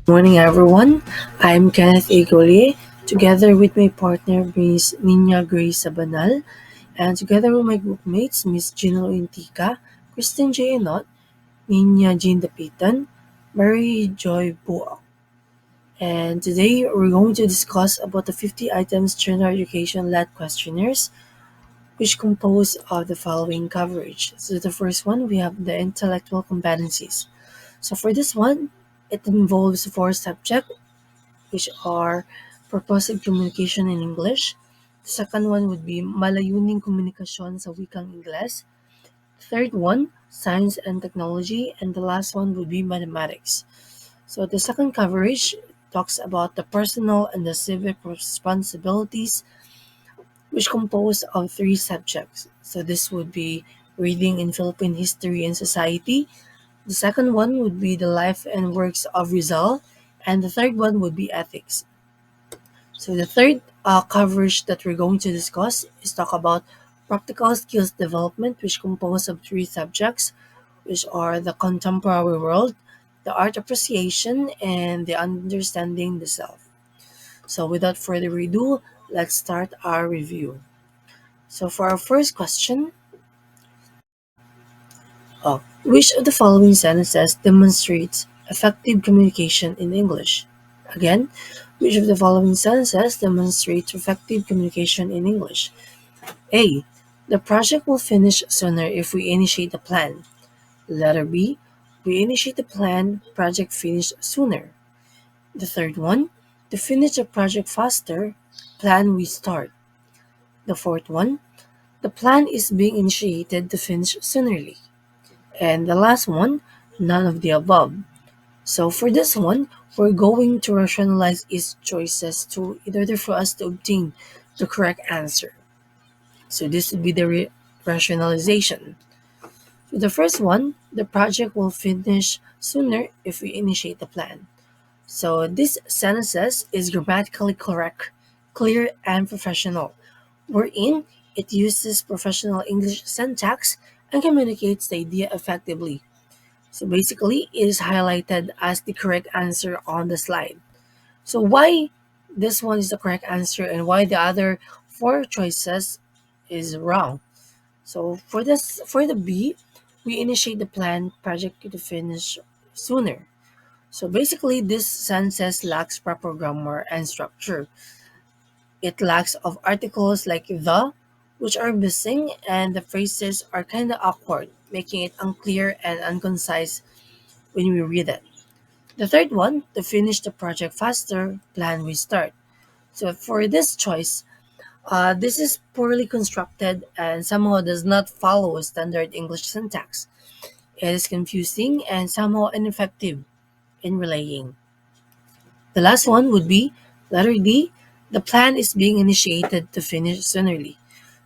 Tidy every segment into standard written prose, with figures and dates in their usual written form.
Morning, everyone. I'm Kenneth Igoli, together with my partner, Miss Nina Grace Sabanal, and together with my group mates, Miss Gino Intica, Kristen J. Enot, Nina Jean Dapitan, Mary Joy Buok. And today we're going to discuss about the 50 items general education led questionnaires, which compose of the following coverage. So the first one, we have the intellectual competencies. So for this one, it involves four subjects which are purposive communication in English. The second one would be malayuning komunikasyon sa wikang Ingles. Third one, science and technology. And the last one would be mathematics. So the second coverage talks about the personal and the civic responsibilities, which compose of three subjects. So this would be reading in Philippine history and society. The second one would be the life and works of Rizal. And the third one would be ethics. So the third coverage that we're going to discuss is talk about practical skills development, which compose of three subjects, which are the contemporary world, the art appreciation, and the understanding the self. So without further ado, let's start our review. So for our first question, which of the following sentences demonstrates effective communication in English? Again, which of the following sentences demonstrates effective communication in English? A. The project will finish sooner if we initiate the plan. Letter B. We initiate the plan, project finish sooner. The third one. To finish the project faster, plan we start. The fourth one. The plan is being initiated to finish soonerly. And the last one. None of the above. So for this one, we're going to rationalize its choices to in order for us to obtain the correct answer. So this would be the rationalization. So the first one, the project will finish sooner if we initiate the plan. So this sentences is grammatically correct, clear, and professional, wherein it uses professional English syntax and communicates the idea effectively. So basically, it is highlighted as the correct answer on the slide. So why this one is the correct answer and why the other four choices is wrong? So for the B, we initiate the plan project to finish sooner. So basically, this sentence lacks proper grammar and structure. It lacks of articles like the, which are missing, and the phrases are kind of awkward, making it unclear and unconcise when we read it. The third one, to finish the project faster, plan we start. So for this choice, this is poorly constructed and somehow does not follow standard English syntax. It is confusing and somehow ineffective in relaying. The last one would be letter D. The plan is being initiated to finish soonerly.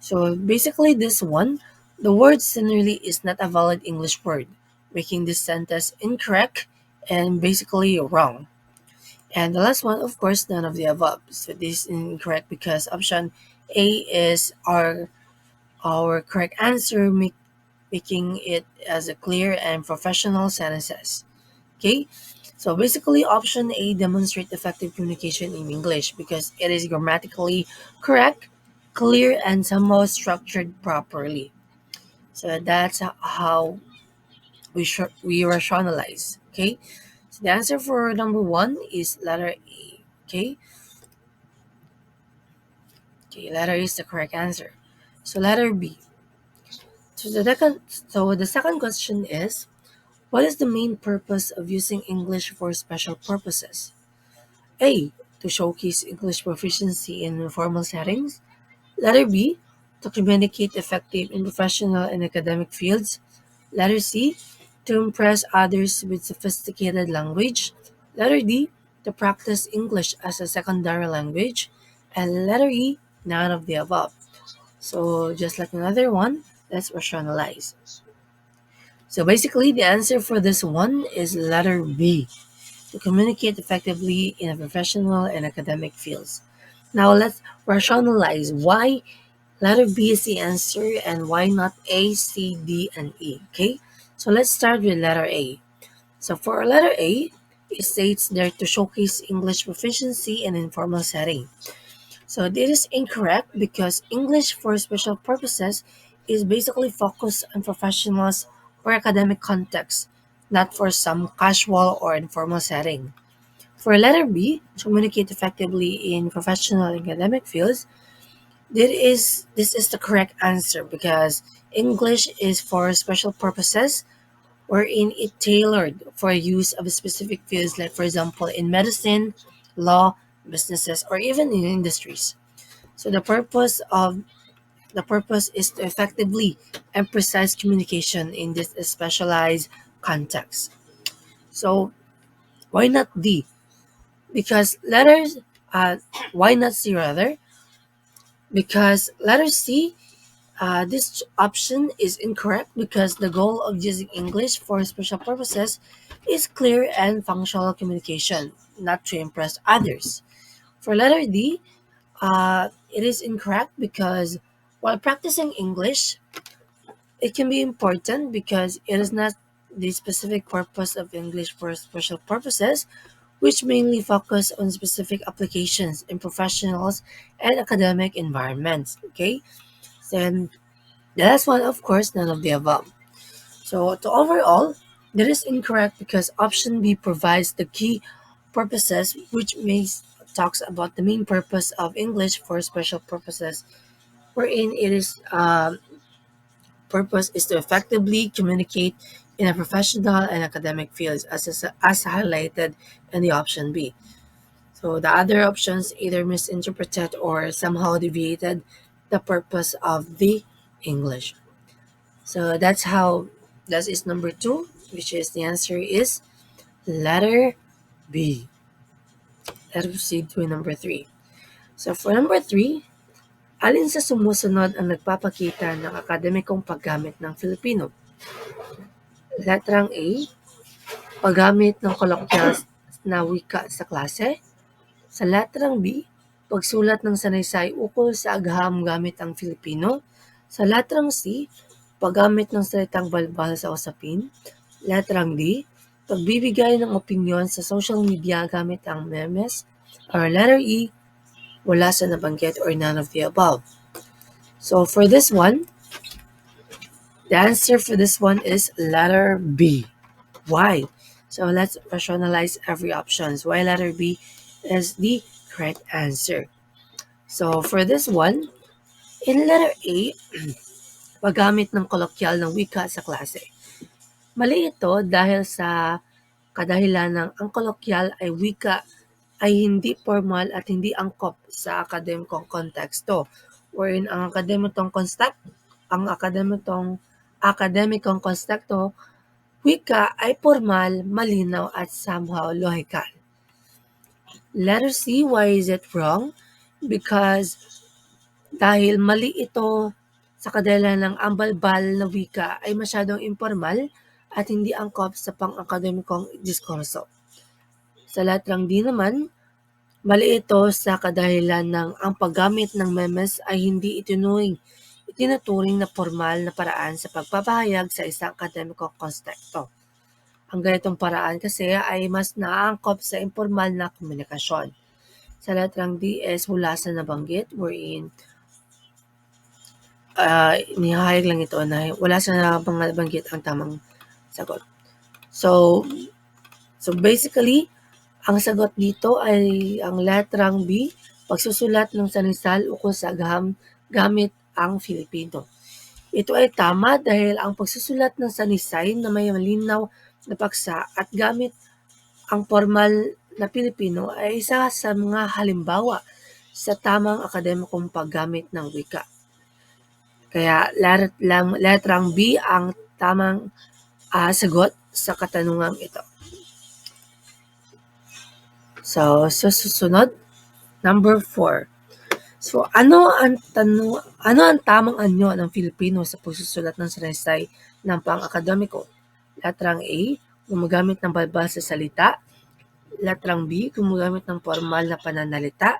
So basically, this one, the word soonerly is not a valid English word, making this sentence incorrect and basically wrong. And the last one, of course, none of the above. So this is incorrect because option A is our correct answer, making it as a clear and professional sentences. Okay, so basically, option A demonstrate effective communication in English because it is grammatically correct, clear, and somehow structured properly. So that's how we rationalize. Okay, so the answer for number one is letter A. Okay, letter A is the correct answer. So letter B. So the second question is, what is the main purpose of using English for special purposes? A. To showcase English proficiency in formal settings. Letter B. To communicate effective in professional and academic fields. Letter C. To impress others with sophisticated language. Letter D. To practice English as a secondary language. And letter E. None of the above. So just like another one, let's rationalize. So basically, the answer for this one is letter B, to communicate effectively in a professional and academic fields. Now let's rationalize why letter B is the answer and why not A, C, D, and E. Okay, so let's start with letter A. So for letter A, It states there to showcase English proficiency in informal setting. So this is incorrect because English for special purposes is basically focused on professionals or academic contexts, not for some casual or informal setting. For letter B, to communicate effectively in professional and academic fields, this is the correct answer because English is for special purposes wherein it tailored for use of specific fields like for example in medicine, law, businesses, or even in industries. So the purpose is to effectively and precise communication in this specialized context. So why not D? Because letters why not C rather? Because letter C, this option is incorrect because the goal of using English for special purposes is clear and functional communication, not to impress others. For letter D, it is incorrect because while practicing English, it can be important because it is not the specific purpose of English for special purposes, which mainly focus on specific applications in professionals and academic environments. Okay, then the last one, of course, none of the above. So, to overall, that is incorrect because option B provides the key purposes, which makes talks about the main purpose of English for special purposes, wherein it is purpose is to effectively communicate in a professional and academic fields, as highlighted in the option B. So the other options either misinterpreted or somehow deviated the purpose of the English. So that is number two, which is the answer is letter B. Let's proceed to number three. So for number three, alin sa sumusunod ang nagpapakita ng akademikong paggamit ng Filipino? Letrang A, paggamit ng kolokyal na wika sa klase. Sa letrang B, pagsulat ng sanaysay ukol sa agham gamit ang Filipino. Sa letrang C, paggamit ng salitang balbal sa usapin. Letrang D, pagbibigay ng opinyon sa social media gamit ang memes. Or letter E, wala sa nabanggit or none of the above. So for this one, the answer for this one is letter B. Why? So let's rationalize every options. Why letter B is the correct answer. So for this one, in letter A, paggamit ng kolokyal ng wika sa klase. Mali ito dahil sa kadahilan ng ang kolokyal ay wika ay hindi formal at hindi angkop sa akademikong konteksto. Wherein ang akademikong konteksto, wika ay formal, malinaw at somehow logical. Letter C, why is it wrong? Because dahil mali ito sa kadahilan ng ang balbal na wika ay masyadong informal at hindi angkop sa pang-akademikong diskurso. Sa letrang D naman, mali ito sa kadahilan ng ang paggamit ng memes ay hindi itinuturing na formal na paraan sa pagpapahayag sa isang akademikong konteksto. Ang ganitong paraan kasi ay mas naaangkop sa informal na komunikasyon. Sa letrang D is wala sa nabanggit wherein nihahayag lang ito na wala sa nabanggit ang tamang sagot. So basically, ang sagot dito ay ang letrang B, pagsusulat ng saliksik ukol sa agham gamit ang Filipino. Ito ay tama dahil ang pagsusulat ng sanaysay na may malinaw na paksa at gamit ang formal na Pilipino ay isa sa mga halimbawa sa tamang akademikong paggamit ng wika. Kaya letrang B ang tamang sagot sa katanungang ito. So, susunod, number 4. So, ano ang tamang anyo ng Filipino sa pagsusulat ng sanaysay ng pang-akademiko? Letrang A, gumagamit ng balbal sa salita. Letrang B, gumagamit ng formal na pananalita.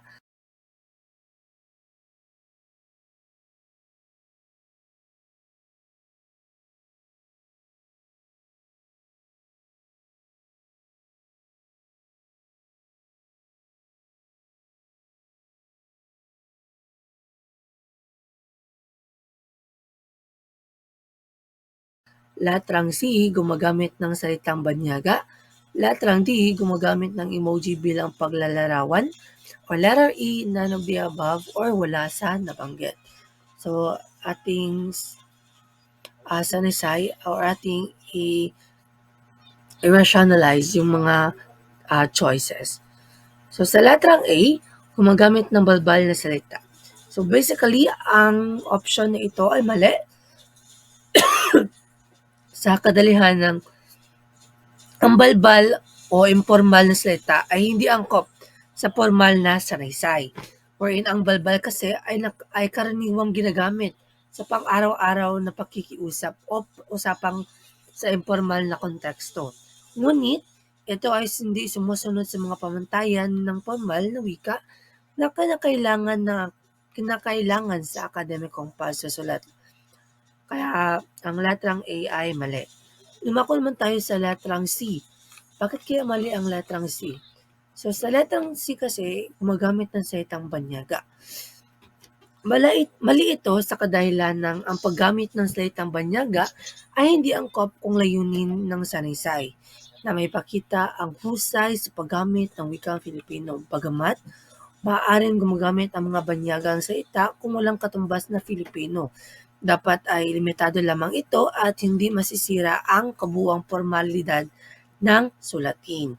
Letrang C, gumagamit ng salitang banyaga. Letrang D, gumagamit ng emoji bilang paglalarawan. Or letter E, none of the above or wala sa nabanggit. So, ating sanisay or ating i-rationalize yung mga choices. So, sa letrang A, gumagamit ng balbal na salita. So, basically, ang option na ito ay mali sa kadalihan ng ang balbal o informal na salita ay hindi angkop sa formal na sanaysay. Wherein ang balbal kasi ay karaniwang ginagamit sa pang-araw-araw na pakikiusap o usapang sa informal na konteksto. Ngunit, ito ay hindi sumusunod sa mga pamantayan ng formal na wika na kinakailangan sa akademikong pagsusulat. Kaya ang letrang A ay mali. Lumako naman tayo sa letrang C. Bakit kaya mali ang letrang C? So sa letrang C kasi, gumagamit ng salitang banyaga. Mali ito sa kadahilan ng ang paggamit ng salitang banyaga ay hindi angkop kung layunin ng sanaysay na may pakita ang husay sa paggamit ng wikang Filipino. Bagamat, maaaring gumagamit ang mga banyagang salita kung walang katumbas na Filipino. Dapat ay limitado lamang ito at hindi masisira ang kabuuang formalidad ng sulatin.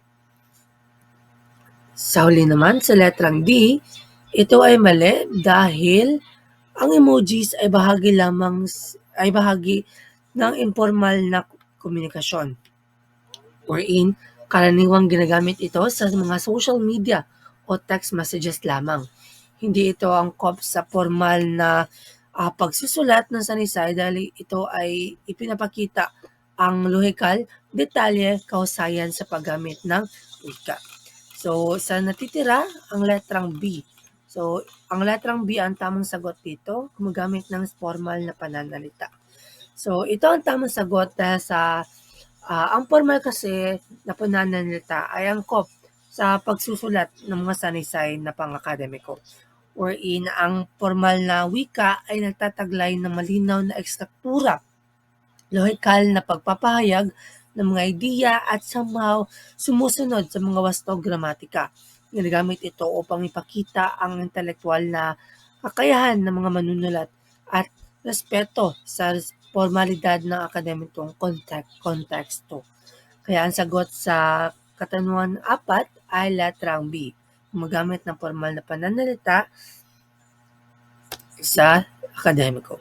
Sa huli naman, sa letrang D, ito ay mali dahil ang emojis ay bahagi ng informal na komunikasyon. Wherein, karaniwang ginagamit ito sa mga social media o text messages lamang. Hindi ito angkop sa formal na pagsusulat ng sanaysay dahil ito ay ipinapakita ang lohikal, detalye, kausayan sa paggamit ng wika. So, sa natitira, ang letrang B. So, ang letrang B ang tamang sagot dito, gumagamit ng formal na pananalita. So, ito ang tamang sagot dahil sa ang formal kasi na pananalita ay angkop sa pagsusulat ng mga sanaysay na pang-akademiko. Wherein ang formal na wika ay nagtataglay ng malinaw na ekstruktura, lohikal na pagpapahayag ng mga ideya at somehow sumusunod sa mga wastong gramatika. Ginagamit ito upang ipakita ang intelektual na kakayahan ng mga manunulat at respeto sa formalidad ng akademikong konteksto. Kaya ang sagot sa katanungan 4 ay letrang B. Gumagamit ng formal na pananalita sa akademiko.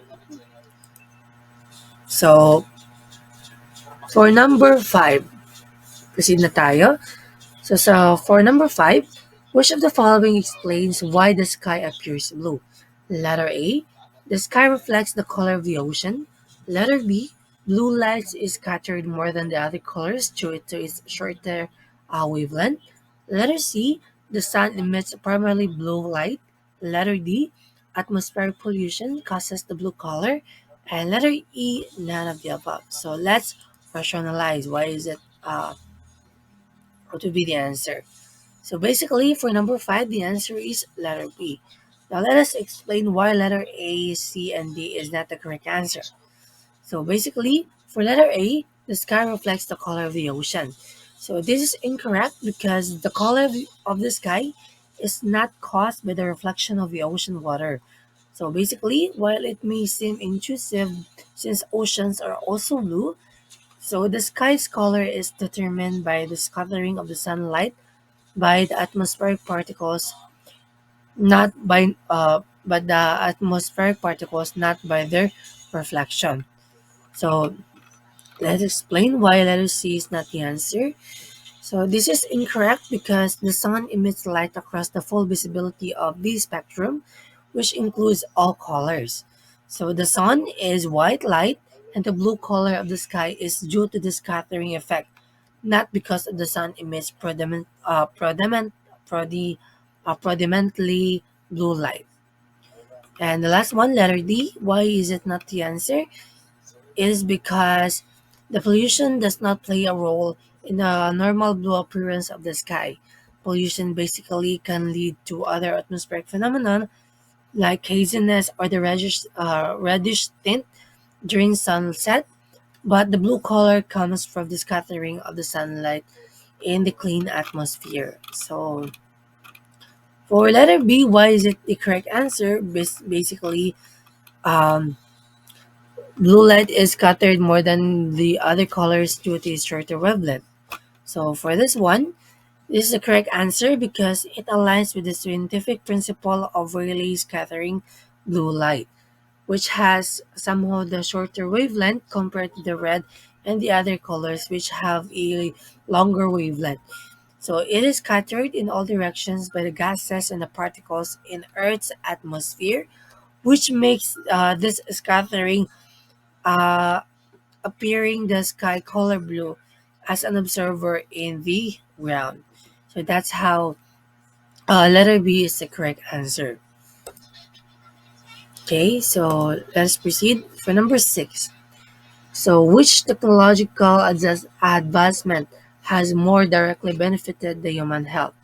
So, for number 5, proceed na tayo. So, for number 5, which of the following explains why the sky appears blue? Letter A, the sky reflects the color of the ocean. Letter B, blue light is scattered more than the other colors due to its shorter wavelength. Letter C, the sun emits primarily blue light. Letter D, atmospheric pollution causes the blue color. And letter E, none of the above. So let's rationalize why is it what would be the answer. So basically, for number 5, the answer is letter B. Now let us explain why letter A, C, and D is not the correct answer. So basically, for letter A, the sky reflects the color of the ocean. So this is incorrect because the color of the sky is not caused by the reflection of the ocean water. So basically, while it may seem intrusive since oceans are also blue, so the sky's color is determined by the scattering of the sunlight by the atmospheric particles, not by but the atmospheric particles, not by their reflection. So let's explain why letter C is not the answer. So this is incorrect because the sun emits light across the full visibility of the spectrum, which includes all colors. So the sun is white light and the blue color of the sky is due to the scattering effect, not because the sun emits predominantly blue light. And the last one, letter D, why is it not the answer? Is because the pollution does not play a role in the normal blue appearance of the sky. Pollution basically can lead to other atmospheric phenomena like haziness or the reddish tint during sunset, but the blue color comes from the scattering of the sunlight in the clean atmosphere. So for letter B, why is it the correct answer? Basically, um, blue light is scattered more than the other colors due to its shorter wavelength. So for this one, this is the correct answer because it aligns with the scientific principle of Rayleigh scattering blue light, which has somehow the shorter wavelength compared to the red and the other colors which have a longer wavelength. So it is scattered in all directions by the gases and the particles in Earth's atmosphere, which makes this scattering uh, appearing the sky color blue as an observer in the ground. So that's how letter B is the correct answer. Okay, so let's proceed for number 6. So, which technological advancement has more directly benefited the human health?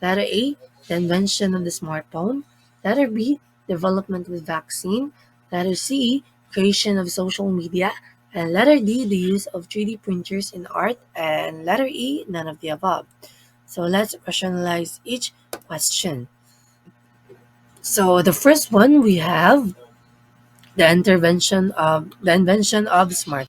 Letter A, the invention of the smartphone. Letter B, development of vaccine. Letter C, creation of social media. And letter D, the use of 3D printers in art. And letter E, none of the above. So let's rationalize each question. So the first one we have the invention of smartphone.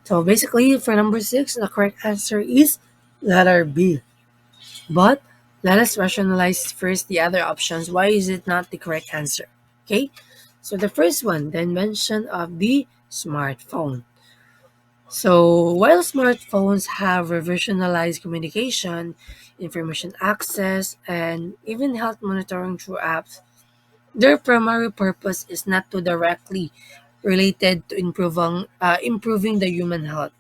So basically, for number 6, the correct answer is letter B. But let us rationalize first the other options. Why is it not the correct answer? Okay, so the first one, the invention of the smartphone. So while smartphones have revolutionized communication, information access, and even health monitoring through apps, their primary purpose is not to directly related to improving the human health,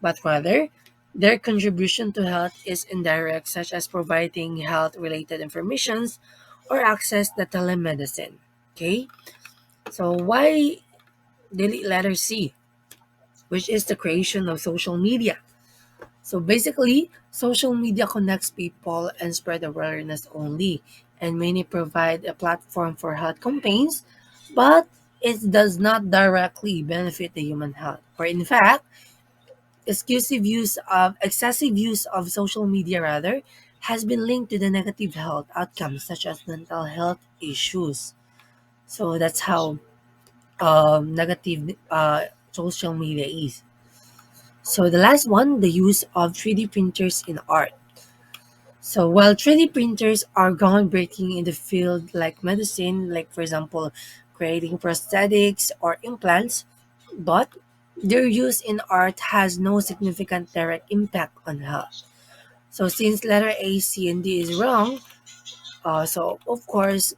but rather their contribution to health is indirect, such as providing health-related informations or access to telemedicine. Okay, so why delete letter C, which is the creation of social media? So basically, social media connects people and spread awareness only, and many provide a platform for health campaigns, but it does not directly benefit the human health. Or in fact, excessive use of social media rather has been linked to the negative health outcomes such as mental health issues. So that's how negative social media is. So the last one, the use of 3D printers in art. So while 3D printers are groundbreaking in the field like medicine, like for example, creating prosthetics or implants, but their use in art has no significant direct impact on health. So since letter A, C, and D is wrong, so of course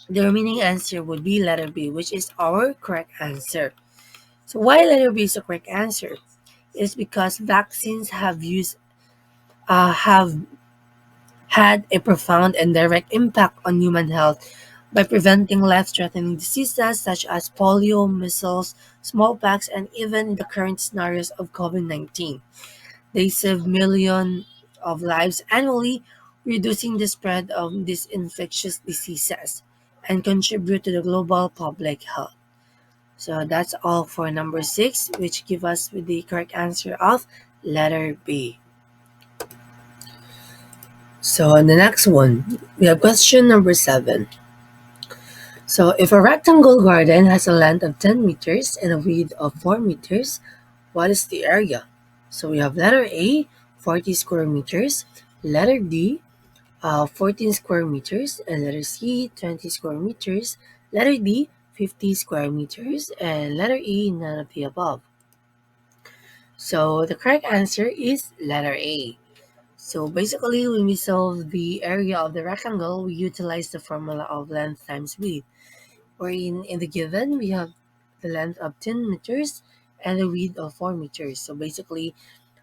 the remaining answer would be letter B, which is our correct answer. So why letter B is the correct answer? Is because vaccines have had a profound and direct impact on human health by preventing life-threatening diseases such as polio, measles, smallpox, and even the current scenarios of COVID-19. They save millions of lives annually, reducing the spread of these infectious diseases and contribute to the global public health. So that's all for number 6, which give us with the correct answer of letter B. So the next one, we have question number 7. So if a rectangle garden has a length of 10 meters and a width of 4 meters, what is the area? So we have letter A, 40 square meters, Letter D, 14 square meters, and letter C, 20 square meters, letter D, 50 square meters, and letter E, none of the above. So the correct answer is letter A. So basically, when we solve the area of the rectangle, we utilize the formula of length times width. Wherein in the given, we have the length of 10 meters and the width of 4 meters. So basically,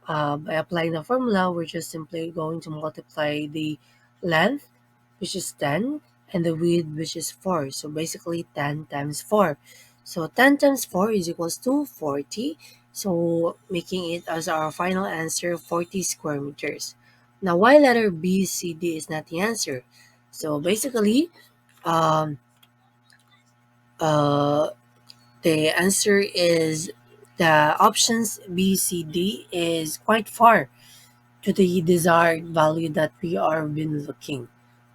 by applying the formula, we're just simply going to multiply the length, which is 10, and the width, which is 4. So basically 10 times 4. So 10 times 4 is equals to 40. So making it as our final answer, 40 square meters. Now, why letter B, C, D is not the answer? So basically, um, uh, the answer is the options B, C, D is quite far to the desired value that we are been looking.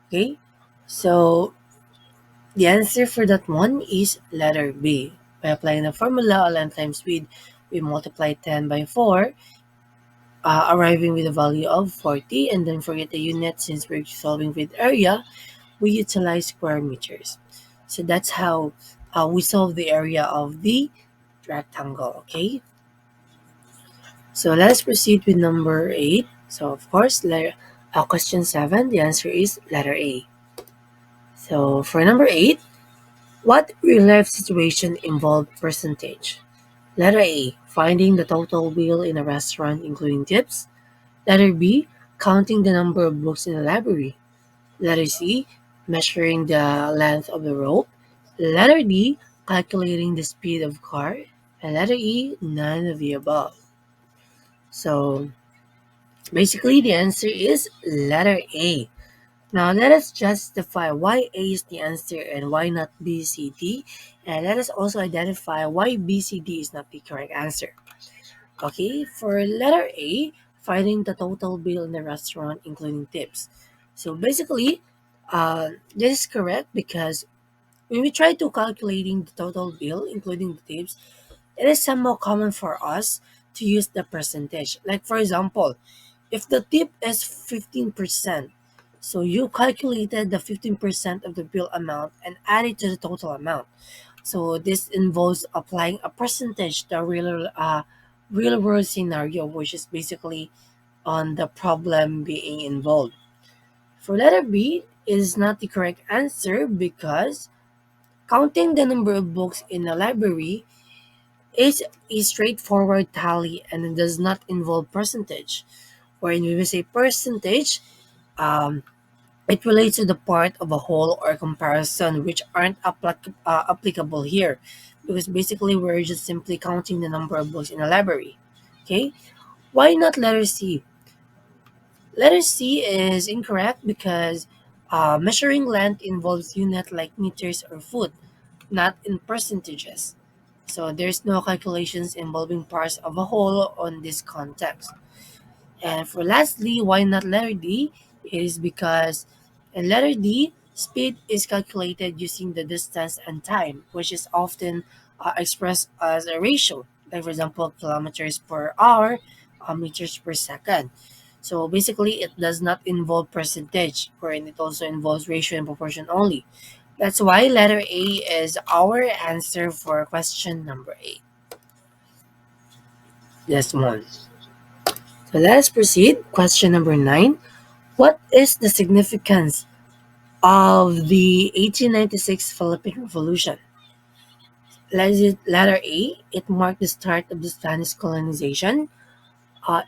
Okay, so the answer for that one is letter B. By applying the formula length times width, we multiply 10 by 4, arriving with a value of 40, and then forget the unit since we're solving with area, we utilize square meters. So that's how we solve the area of the rectangle. Okay, so let's proceed with number 8. So of course, question 7, the answer is letter A. So for number 8, what real life situation involved percentage? Letter A, finding the total bill in a restaurant including tips. Letter B, counting the number of books in the library. Letter C, measuring the length of the rope. Letter D, calculating the speed of car. And letter E, none of the above. So basically the answer is letter A. Now let us justify why A is the answer and why not B, C, D. And let us also identify why B, C, D is not the correct answer. Okay, for letter A, finding the total bill in the restaurant including tips. So basically, this is correct because when we try to calculating the total bill including the tips, it is somehow common for us to use the percentage. Like for example, if the tip is 15%, so you calculated the 15% of the bill amount and add it to the total amount. So this involves applying a percentage to a real world scenario, which is basically on the problem being involved. For letter B is not the correct answer because counting the number of books in a library is a straightforward tally and it does not involve percentage. Wherein when we say percentage, um, it relates to the part of a whole or comparison which aren't applicable here because basically we're just simply counting the number of books in a library. Okay, why not letter C? Letter C is incorrect because measuring length involves unit like meters or foot, not in percentages. So there's no calculations involving parts of a whole on this context. And for lastly, why not letter D? It is because in letter D, speed is calculated using the distance and time, which is often expressed as a ratio. Like for example, kilometers per hour, meters per second. So basically, it does not involve percentage, wherein it also involves ratio and proportion only. That's why letter A is our answer for question number 8. This one. So let's proceed. Question number 9. What is the significance of the 1896 Philippine Revolution? Letter A, it marked the start of the Spanish colonization.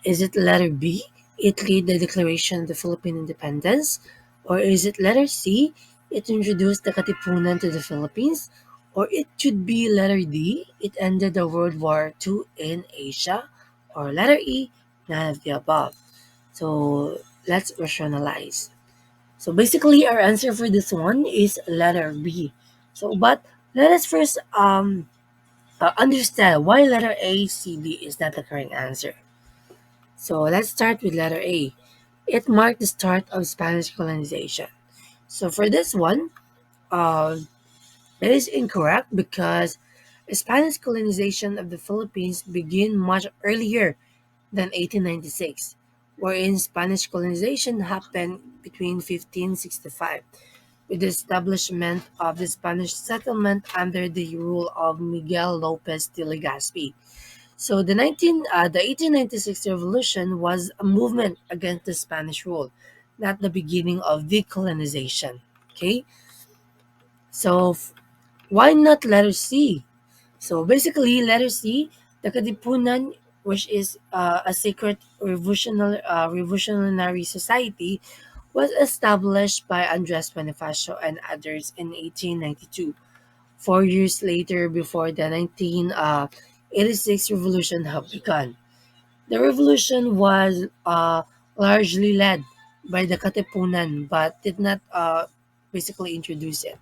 Is it letter B, it led the declaration of the Philippine independence? Or is it letter C, it introduced the Katipunan to the Philippines? Or it should be letter D, it ended the World War II in Asia? Or letter E, none of the above. So let's rationalize. So basically, our answer for this one is letter B. So, but let us first understand why letter A, C, D is not the correct answer. So let's start with letter A. It marked the start of Spanish colonization. So for this one, uh, it is incorrect because Spanish colonization of the Philippines began much earlier than 1896. wherein Spanish colonization happened between 1565 with the establishment of the Spanish settlement under the rule of Miguel Lopez de Legazpi. So the 1896 revolution was a movement against the Spanish rule, not the beginning of decolonization. Okay, so why not letter C? So basically, letter C, the Katipunan, which is a secret revolutionary society, was established by Andres Bonifacio and others in 1892. 4 years later, before the 1986 revolution had begun. The revolution was largely led by the Katipunan but did not basically introduce it.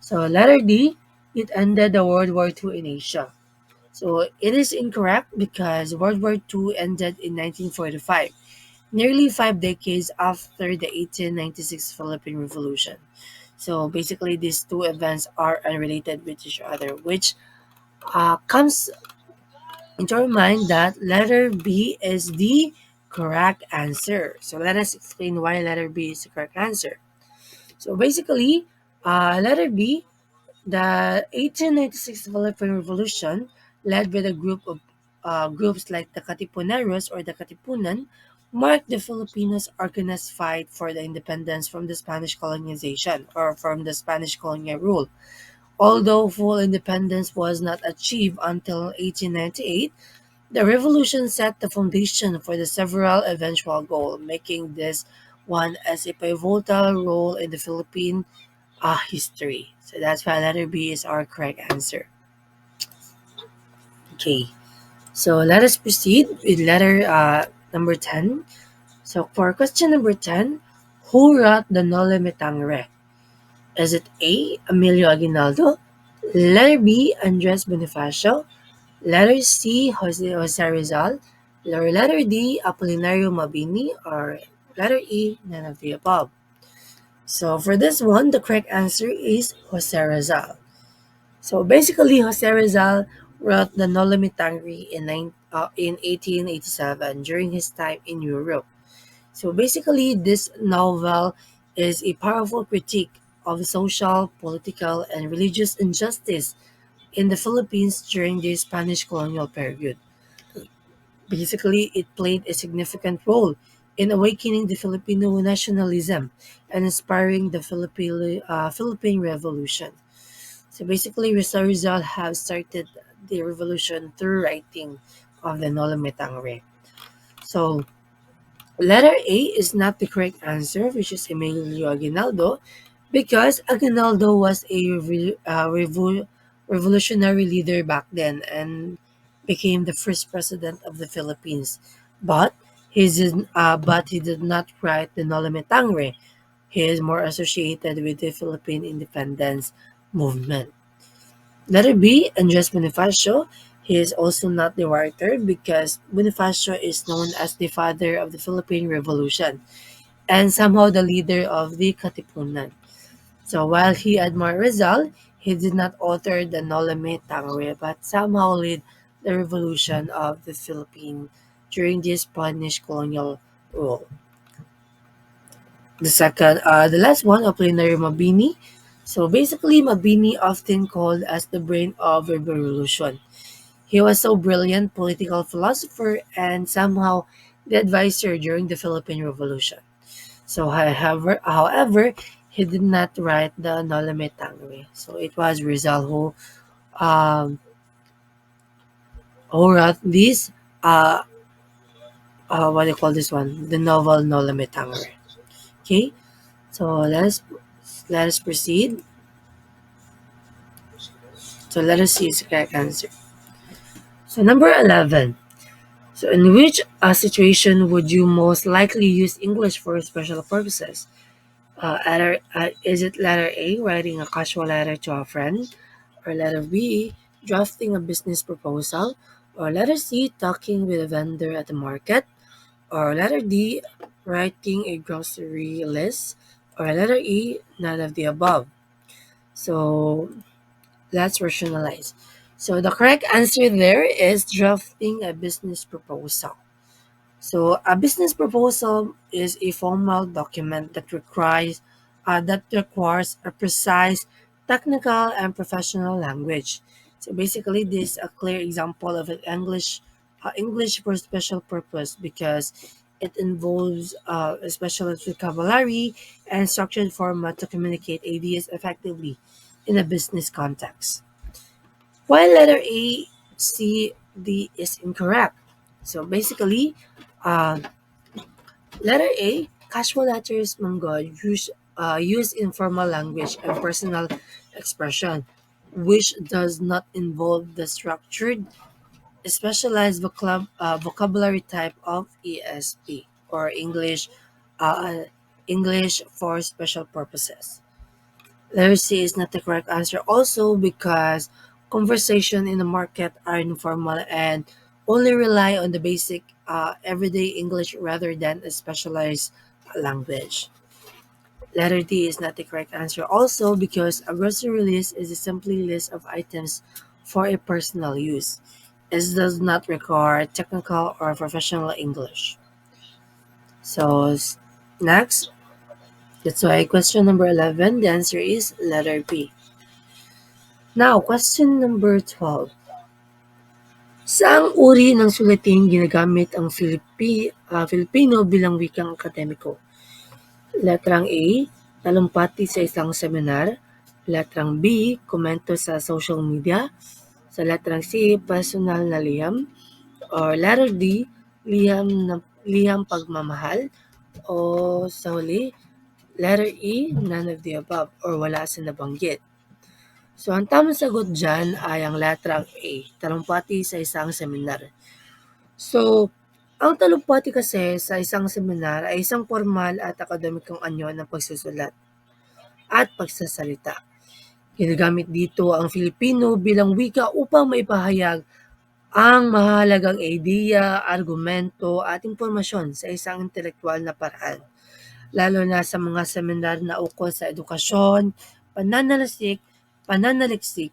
So letter D, it ended the World War II in Asia. So it is incorrect because World War II ended in 1945, nearly 5 decades after the 1896 Philippine Revolution. So basically, these two events are unrelated with each other, which comes into our mind that letter B is the correct answer. So let us explain why letter B is the correct answer. So basically, letter B, the 1896 Philippine Revolution, led by a group of groups like the Katipuneros or the Katipunan, marked the Filipinos' organized fight for the independence from the Spanish colonization or from the Spanish colonial rule. Although full independence was not achieved until 1898, the revolution set the foundation for the several eventual goals, making this one as a pivotal role in the Philippine history. So that's why letter B is our correct answer. Okay, so let us proceed with letter number 10. So for question number 10, who wrote the Noli Me Tangere? Is it A. Emilio Aguinaldo? Letter B. Andres Bonifacio? Letter C. Jose Rizal? Or letter D. Apolinario Mabini? Or letter E. None of the above. So for this one, the correct answer is Jose Rizal. So basically, Jose Rizal wrote the Noli Me Tangere in 1887 during his time in Europe. So basically, this novel is a powerful critique of social, political, and religious injustice in the Philippines during the Spanish colonial period. Basically, it played a significant role in awakening the Filipino nationalism and inspiring the Philippine Revolution. So basically, Rizal have started the revolution through writing of the Noli Me Tangere. So letter A is not the correct answer, which is Emilio Aguinaldo, because Aguinaldo was a revolutionary leader back then and became the first president of the Philippines. But he did not write the Noli Me Tangere. He is more associated with the Philippine independence movement. Letter B, Andres Bonifacio. He is also not the writer because Bonifacio is known as the father of the Philippine Revolution and somehow the leader of the Katipunan. So while he admired Rizal, he did not author the Noli Me Tangere but somehow led the revolution of the Philippines during the Spanish colonial rule. The last one, Apolinario Mabini. So basically, Mabini often called as the brain of the revolution. He was so brilliant political philosopher and somehow the advisor during the Philippine Revolution. So however, he did not write the Noli Me Tangere. So it was Rizal who wrote this what do you call this one? The novel Noli Me Tangere. Okay, so let us proceed. So let us see the correct answer. So number 11. So in which situation would you most likely use English for special purposes? Is it letter A, writing a casual letter to a friend? Or letter B, drafting a business proposal? Or letter C, talking with a vendor at the market? Or letter D, writing a grocery list? Or letter E, none of the above? So let's rationalize. So the correct answer there is drafting a business proposal. So a business proposal is a formal document that requires a precise technical and professional language. So basically, this is a clear example of an English for special purpose because it involves a specialist vocabulary and structured format to communicate ideas effectively in a business context. While letter A, C, D is incorrect. So basically, uh, letter A, casual letters mangga use informal language and personal expression, which does not involve the structured, specialized vocabulary type of ESP or English for special purposes. Letter C is not the correct answer also because conversation in the market are informal and only rely on the basic everyday English rather than a specialized language. Letter D is not the correct answer also because a grocery list is a simply list of items for a personal use. It does not require technical or professional English. So next, that's why question number 11, the answer is letter B. Now, question number 12. Saang uri ng sulating ginagamit ang Filipino bilang wikang akademiko? Letrang A, talumpati sa isang seminar. Letrang B, komento sa social media. Sa letrang C, personal na liham. Or letter D, liham pagmamahal. O sa huli, letter E, none of the above or wala sa nabanggit. So, ang tamang sagot dyan ay ang letrang A, talumpati sa isang seminar. So, ang talumpati kasi sa isang seminar ay isang formal at akademikong anyo ng pagsusulat at pagsasalita. Ginagamit dito ang Filipino bilang wika upang maipahayag ang mahalagang ideya, argumento at impormasyon sa isang intelektual na paraan, lalo na sa mga seminar na ukol sa edukasyon, pananaliksik, pananaliksik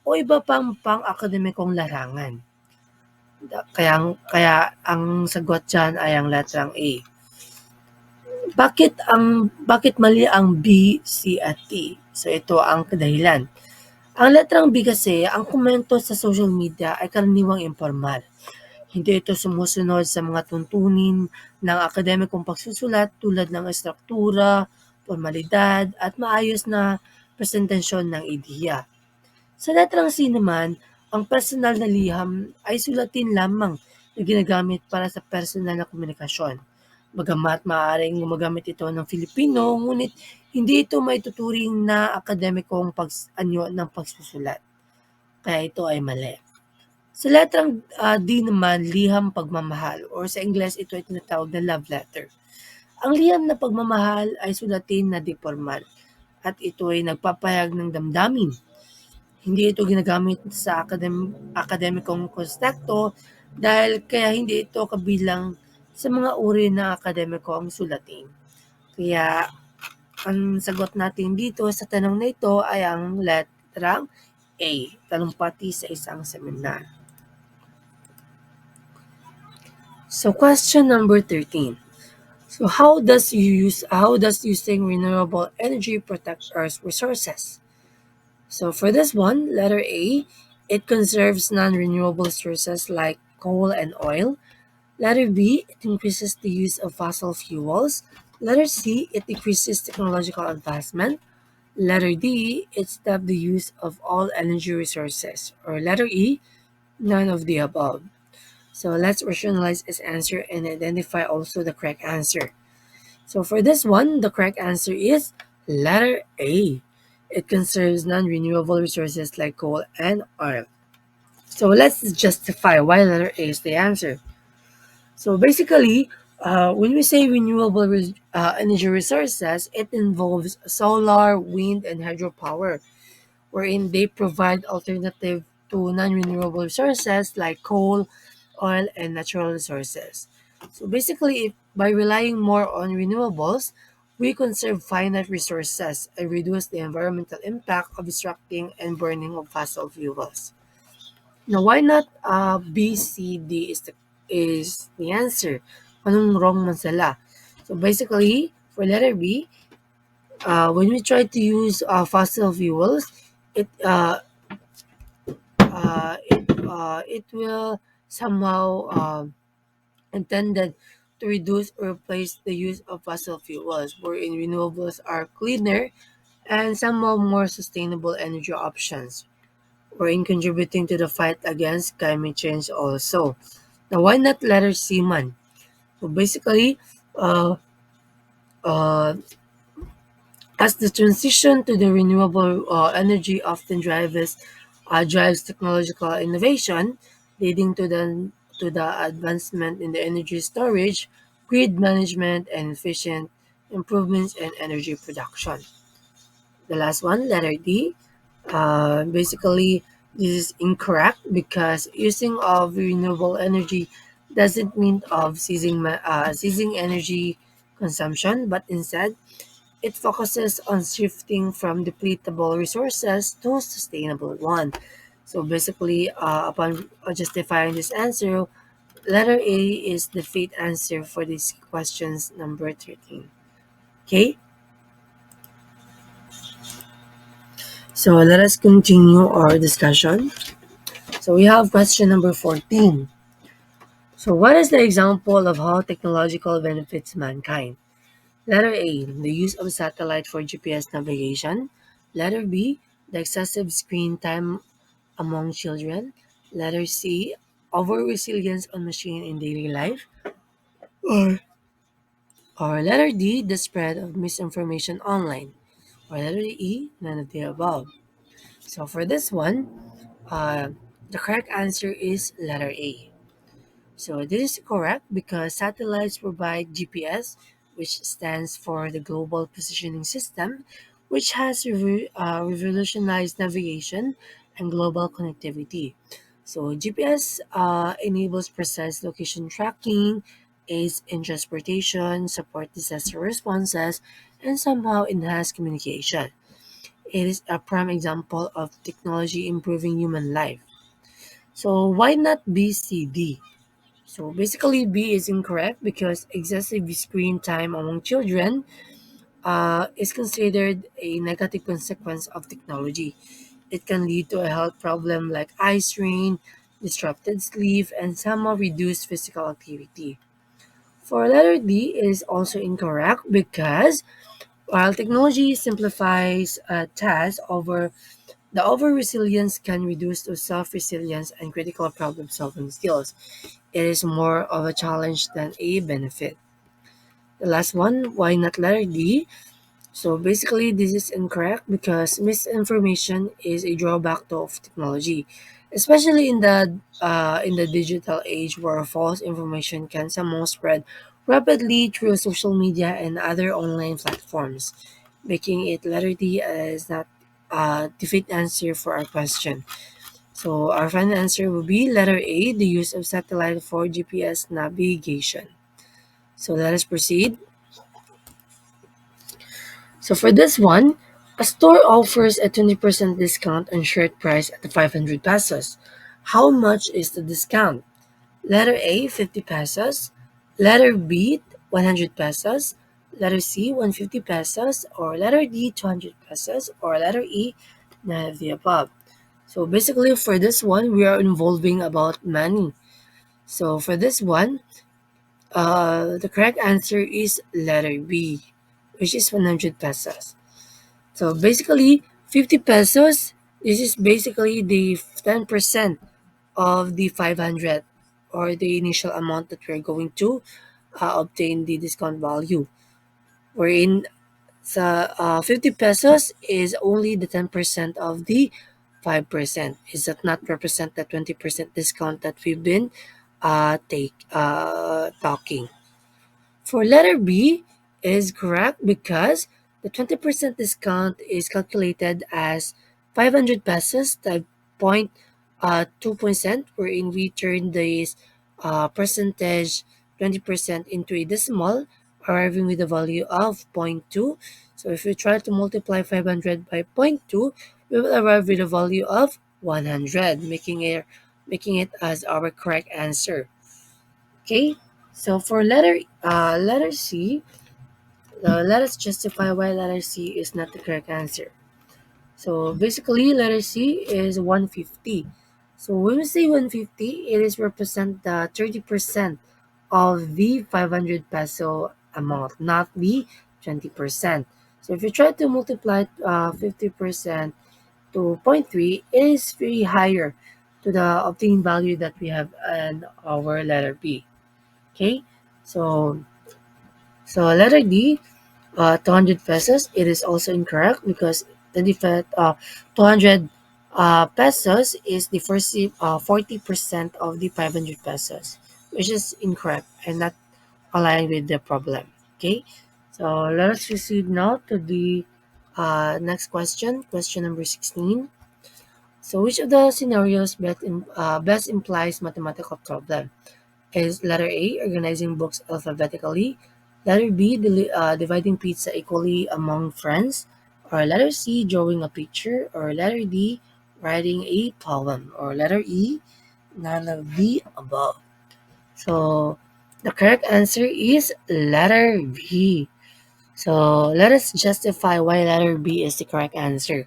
o iba pang pang-akademikong larangan. Kaya ang sagot diyan ay ang letrang A. Bakit mali ang B, C at D? So ito ang dahilan. Ang letrang B kasi, ang komento sa social media ay karaniwang informal. Hindi ito sumusunod sa mga tuntunin ng akademikong pagsusulat tulad ng estruktura, formalidad, at maayos na presentasyon ng ideya. Sa letrang C naman, ang personal na liham ay sulatin lamang na ginagamit para sa personal na komunikasyon. Bagamat maaaring gumagamit ito ng Filipino, ngunit hindi ito maituturing na akademikong anyo ng pagsusulat. Kaya ito ay mali. Sa letrang D naman, liham pagmamahal or sa Ingles ito ay tinatawag na love letter. Ang liham na pagmamahal ay sulatin na di formal at ito ay nagpapahayag ng damdamin. Hindi ito ginagamit sa akademikong konteksto dahil kaya hindi ito kabilang sa mga uri ng akademikong sulatin. Kaya ang sagot natin dito sa tanong na ito ay ang letrang A, talumpati sa isang seminar. So question number 13. So how does using renewable energy protect Earth's resources? So for this one, letter A, it conserves non-renewable sources like coal and oil. Letter B, it increases the use of fossil fuels. Letter C, it decreases technological advancement. Letter D, it stops the use of all energy resources. Or letter E, none of the above. So let's rationalize its answer and identify also the correct answer. So for this one, the correct answer is letter A. It conserves non-renewable resources like coal and oil. So let's justify why letter A is the answer. So basically, when we say renewable energy resources, it involves solar, wind, and hydropower, wherein they provide alternative to non-renewable resources like coal, oil, and natural resources. So basically, by relying more on renewables, we conserve finite resources and reduce the environmental impact of extracting and burning of fossil fuels. Now, why not B, C, D is the answer? Anong wrong man sila? So basically, for letter B, when we try to use fossil fuels, it it will somehow intended to reduce or replace the use of fossil fuels, wherein renewables are cleaner and somehow more sustainable energy options, wherein contributing to the fight against climate change also. Now, why not letter C man? So basically, uh, uh, as the transition to the renewable energy often drives technological innovation, leading to the advancement in the energy storage, grid management, and efficient improvements in energy production. The last one, letter D. Basically, this is incorrect because using of renewable energy doesn't mean of ceasing energy consumption, but instead it focuses on shifting from depletable resources to sustainable one. So basically, upon justifying this answer, letter A is the fit answer for this questions number 13. Okay, so let us continue our discussion. So we have question number 14. So what is the example of how technological benefits mankind? Letter A, the use of satellite for GPS navigation. Letter B, the excessive screen time among children. Letter C, over resilience on machine in daily life. Or, or letter D, the spread of misinformation online. Or letter E, none of the above. So for this one, uh, the correct answer is letter A. So this is correct because satellites provide GPS, which stands for the Global Positioning System, which has revolutionized navigation and global connectivity. So GPS enables precise location tracking, aids in transportation, support disaster responses, and somehow enhance communication. It is a prime example of technology improving human life. So why not BCD? So basically, B is incorrect because excessive screen time among children is considered a negative consequence of technology. It can lead to a health problem like eye strain, disrupted sleep, and somehow reduced physical activity. For letter D is also incorrect because while technology simplifies tasks over resilience can reduce to self resilience and critical problem solving skills. It is more of a challenge than a benefit. The last one, why not letter D? So basically, this is incorrect because misinformation is a drawback to of technology, especially in the digital age where false information can somehow spread rapidly through social media and other online platforms, making it letter D as not the fit answer for our question. So our final answer will be letter A, the use of satellite for GPS navigation. So let us proceed. So for this one, a store offers a 20% discount on shirt price at the 500 pesos. How much is the discount? Letter A, 50 pesos. Letter B, 100 pesos. Letter C, 150 pesos. Or letter D, 200 pesos. Or letter E, none of the above. So basically for this one, we are involving about money. So for this one, the correct answer is letter B, which is 100 pesos. So basically, 50 pesos, this is basically the 10% of the 500 or the initial amount that we're going to obtain the discount value. Wherein sa 50 pesos is only the 10% of the 5%. Is that not represent the 20% discount that we've been talking? For letter B is correct because the 20% discount is calculated as 500 pesos times point 2%, wherein we turn this percentage 20% into a decimal, arriving with a value of zero point 0.2. So if we try to multiply 500 by zero point 0.2, we will arrive with a value of 100, making it as our correct answer. Okay? So for letter C, let us justify why letter C is not the correct answer. So basically, letter C is 150. So when we say 150, it is represent the 30% of the 500 peso amount, not the 20%. So if you try to multiply 50% to zero point 0.3, it is very higher to the obtained value that we have in our letter B. Okay, so letter D, 200 pesos. It is also incorrect because the defect 200 pesos is the first 40% of the 500 pesos, which is incorrect and not aligned with the problem. Okay, so let us proceed now to the next question, question number 16. So which of the scenarios best implies mathematical problem? Is letter A, organizing books alphabetically, letter B, dividing pizza equally among friends, or letter C, drawing a picture, or letter D, writing a poem, or letter E, none of the above. So the correct answer is letter B. So let us justify why letter B is the correct answer.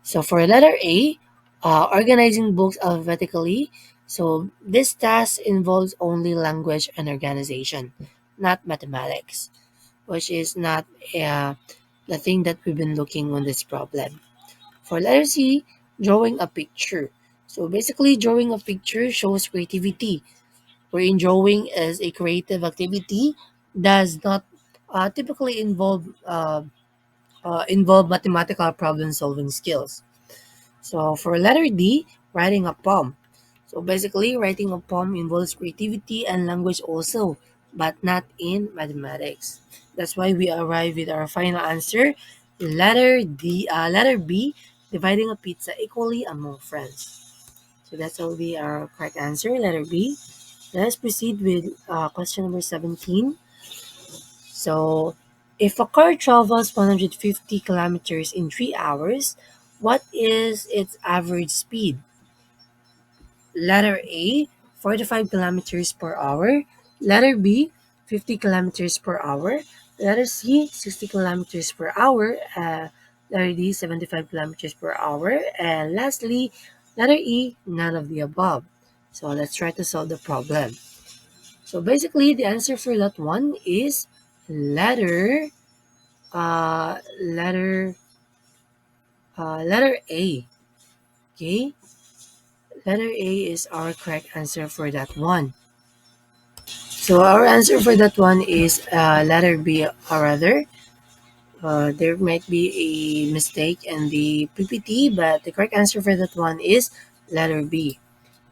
So for letter A, organizing books alphabetically. So this task involves only language and organization, not mathematics, which is not uh, the thing that we've been looking on this problem. For letter C, drawing a picture. So basically, drawing a picture shows creativity, wherein drawing is a creative activity, does not typically involve mathematical problem solving skills. So for letter D, writing a poem. So basically, writing a poem involves creativity and language also, but not in mathematics. That's why we arrive with our final answer, letter B, dividing a pizza equally among friends. So that's will be our correct answer, letter B. Let's proceed with question number 17. So, if a car travels 150 kilometers in 3 hours, what is its average speed? Letter A, 45 kilometers per hour. Letter B, 50 kilometers per hour. Letter C, 60 kilometers per hour. Letter D, 75 kilometers per hour. And lastly, letter E, none of the above. So let's try to solve the problem. So basically, the answer for that one is letter letter letter A. Okay, letter A is our correct answer for that one. So our answer for that one is letter B, or rather, there might be a mistake in the PPT, but the correct answer for that one is letter B.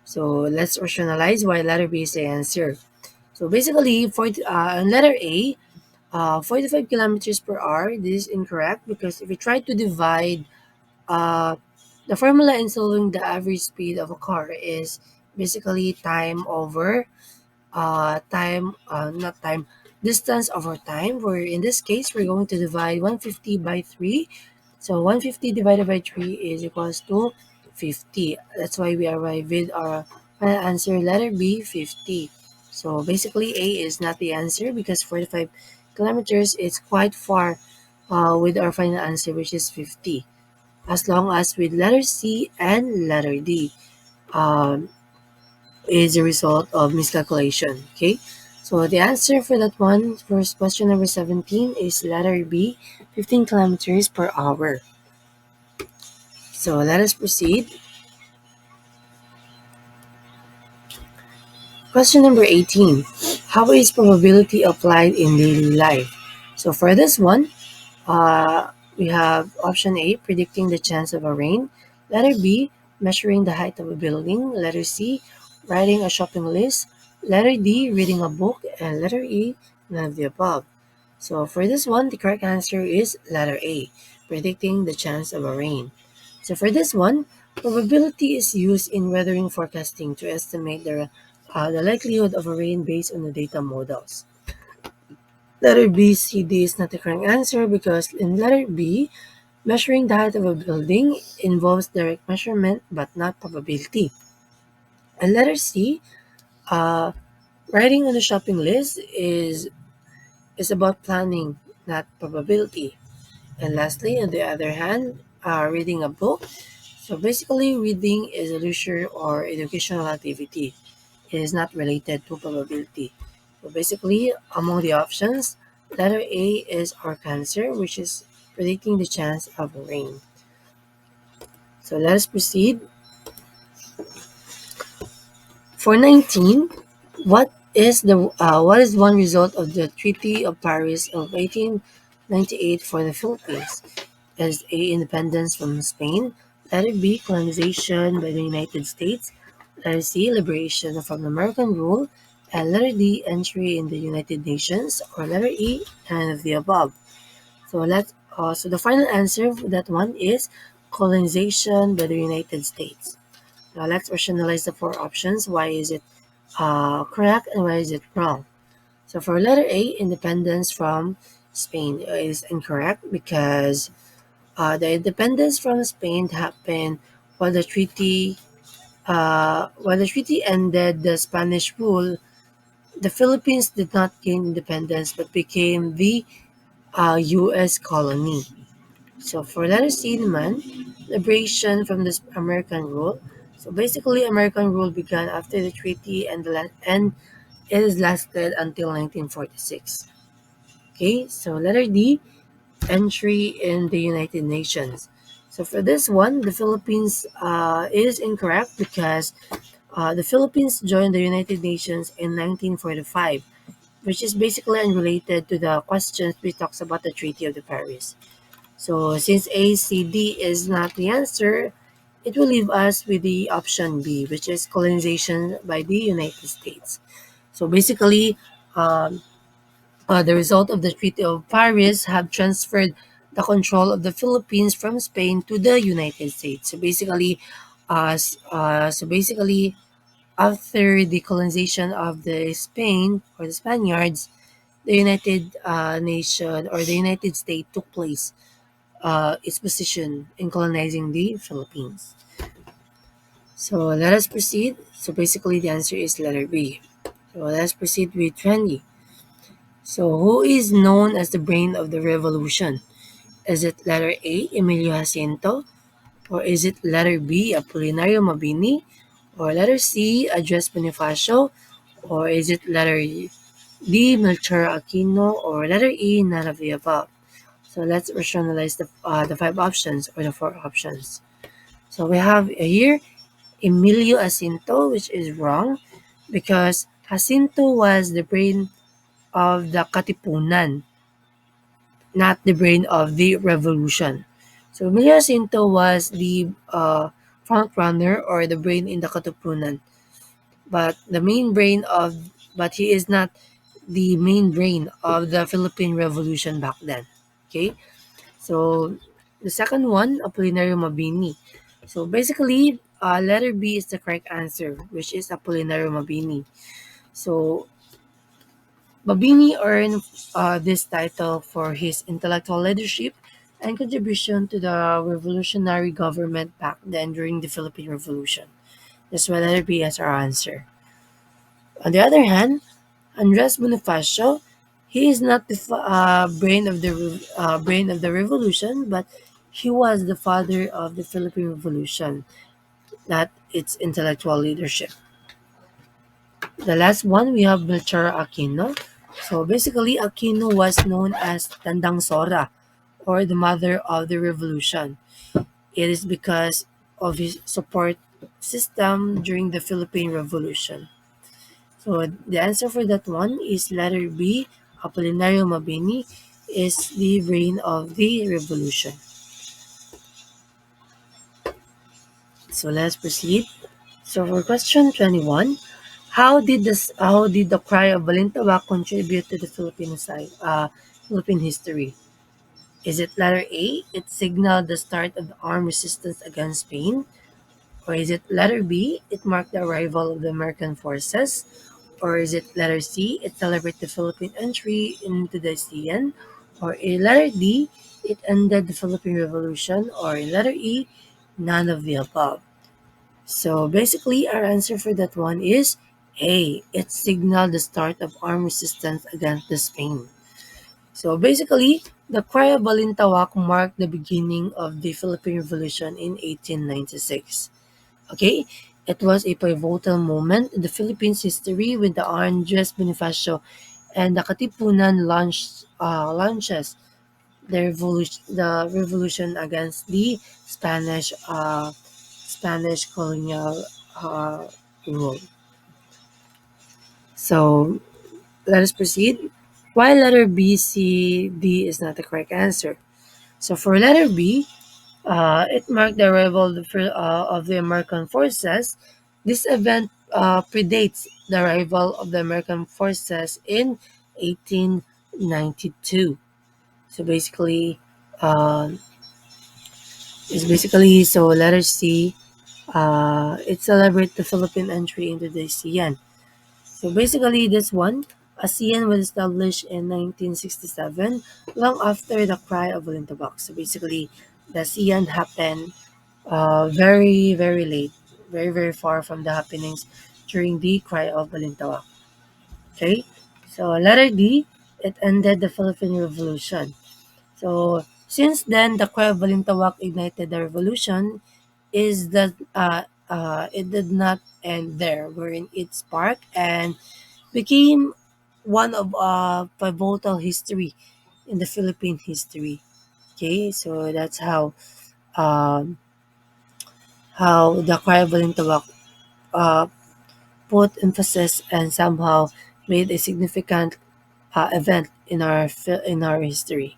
So let's rationalize why letter B is the answer. So basically, for letter A, 45 kilometers per hour, this is incorrect because if you try to divide Uh, the formula in solving the average speed of a car is basically not time, distance over time. Where in this case, we're going to divide 150 by 3. So 150 divided by 3 is equals to 50. That's why we arrive with our final answer, letter B, 50. So basically, A is not the answer because 45 kilometers is quite far with our final answer, which is 50, as long as with letter C and letter D is a result of miscalculation. Okay, so the answer for that one, first question number 17, is letter B, 15 kilometers per hour. So let us proceed. Question number 18, how is probability applied in daily life? So for this one, we have option A, predicting the chance of a rain. Letter B, measuring the height of a building. Letter C, writing a shopping list. Letter D, reading a book. And letter E, none of the above. So for this one, the correct answer is letter A, predicting the chance of a rain. So for this one, probability is used in weathering forecasting to estimate the likelihood of a rain based on the data models. Letter B, C, D is not the correct answer because in letter B, measuring the height of a building involves direct measurement but not probability. And letter C, uh, Writing on the shopping list is about planning, not probability. And lastly, on the other hand, reading a book. So basically, reading is a leisure or educational activity. It is not related to probability. So basically, among the options, letter A is our cancer, which is predicting the chance of rain. So let us proceed. For 19, what is one result of the Treaty of Paris of 1898 for the Philippines? Is A, independence from Spain, letter B, colonization by the United States, letter C, liberation from American rule, and letter D, entry in the United Nations, or letter E, none of the above. So the final answer for that one is colonization by the United States. Now let's rationalize the four options. Why is it correct and why is it wrong? So for letter A, independence from Spain is incorrect because the independence from Spain happened while the treaty ended the Spanish rule. The Philippines did not gain independence but became the U.S. colony. So for letter C naman, liberation from this American rule. So basically, American rule began after the treaty and it is lasted until 1946. Okay, so letter D, entry in the United Nations. So for this one, the Philippines is incorrect because the Philippines joined the United Nations in 1945, which is basically unrelated to the questions we talks about the Treaty of the Paris. So since A, C, D is not the answer, it will leave us with the option B, which is colonization by the United States. So basically, um, the result of the Treaty of Paris have transferred the control of the Philippines from Spain to the United States. So basically, after the colonization of the Spain or the Spaniards, the United Nation or the United States took place its position in colonizing the Philippines. So let us proceed. So basically, the answer is letter B. So let us proceed with 20. So who is known as the brain of the revolution? Is it letter A, Emilio Jacinto? Or is it letter B, Apolinario Mabini? Or letter C, Andres Bonifacio? Or is it letter D, Melchor Aquino? Or letter E, none of the above? So let's rationalize the five options or the four options. So we have here Emilio Jacinto, which is wrong because Jacinto was the brain of the Katipunan, not the brain of the revolution. So Emilio Jacinto was the front runner or the brain in the Katipunan, but the main brain of but he is not the main brain of the Philippine Revolution back then. Okay, so the second one, Apolinario Mabini. So basically, letter B is the correct answer, which is Apolinario Mabini. So Mabini earned this title for his intellectual leadership and contribution to the revolutionary government back then during the Philippine Revolution. That's why letter B is our answer. On the other hand, Andres Bonifacio, he is not the brain of the revolution, but he was the father of the Philippine Revolution, not its intellectual leadership. The last one we have Melchor Aquino. So basically, Aquino was known as Tandang Sora, or the mother of the revolution. It is because of his support system during the Philippine Revolution. So the answer for that one is letter B. Apolinario Mabini is the brain of the revolution. So let's proceed. So for question 21, how did the cry of Balintawak contribute to the Philippine history? Is it letter A? It signaled the start of the armed resistance against Spain. Or is it letter B? It marked the arrival of the American forces. Or is it letter C? It celebrated the Philippine entry into the ASEAN. Or in letter D, it ended the Philippine Revolution. Or in letter E, none of the above. So basically, our answer for that one is A. It signaled the start of armed resistance against the Spain. So basically, the Cry of Balintawak marked the beginning of the Philippine Revolution in 1896. Okay, it was a pivotal moment in the Philippines' history when the Andres Bonifacio and the Katipunan launches the revolution against the Spanish colonial rule. So let us proceed. Why letter B, C, D is not the correct answer? So for letter B, it marked the arrival of the American forces. This event predates the arrival of the American forces in 1892. So basically, uh, so letter C. It celebrates the Philippine entry into the ASEAN. So basically, this one, ASEAN was established in 1967, long after the cry of Olintabok. So basically, the ASEAN happened very, very late, very, very far from the happenings during the cry of Balintawak. Okay, so letter D, it ended the Philippine Revolution. So since then, the cry of Balintawak ignited the revolution. Is that it did not end there, wherein it sparked and became one of pivotal history in the Philippine history. Okay, so that's um, how the cry of Balintawak uh, put emphasis and somehow made a significant event in our history.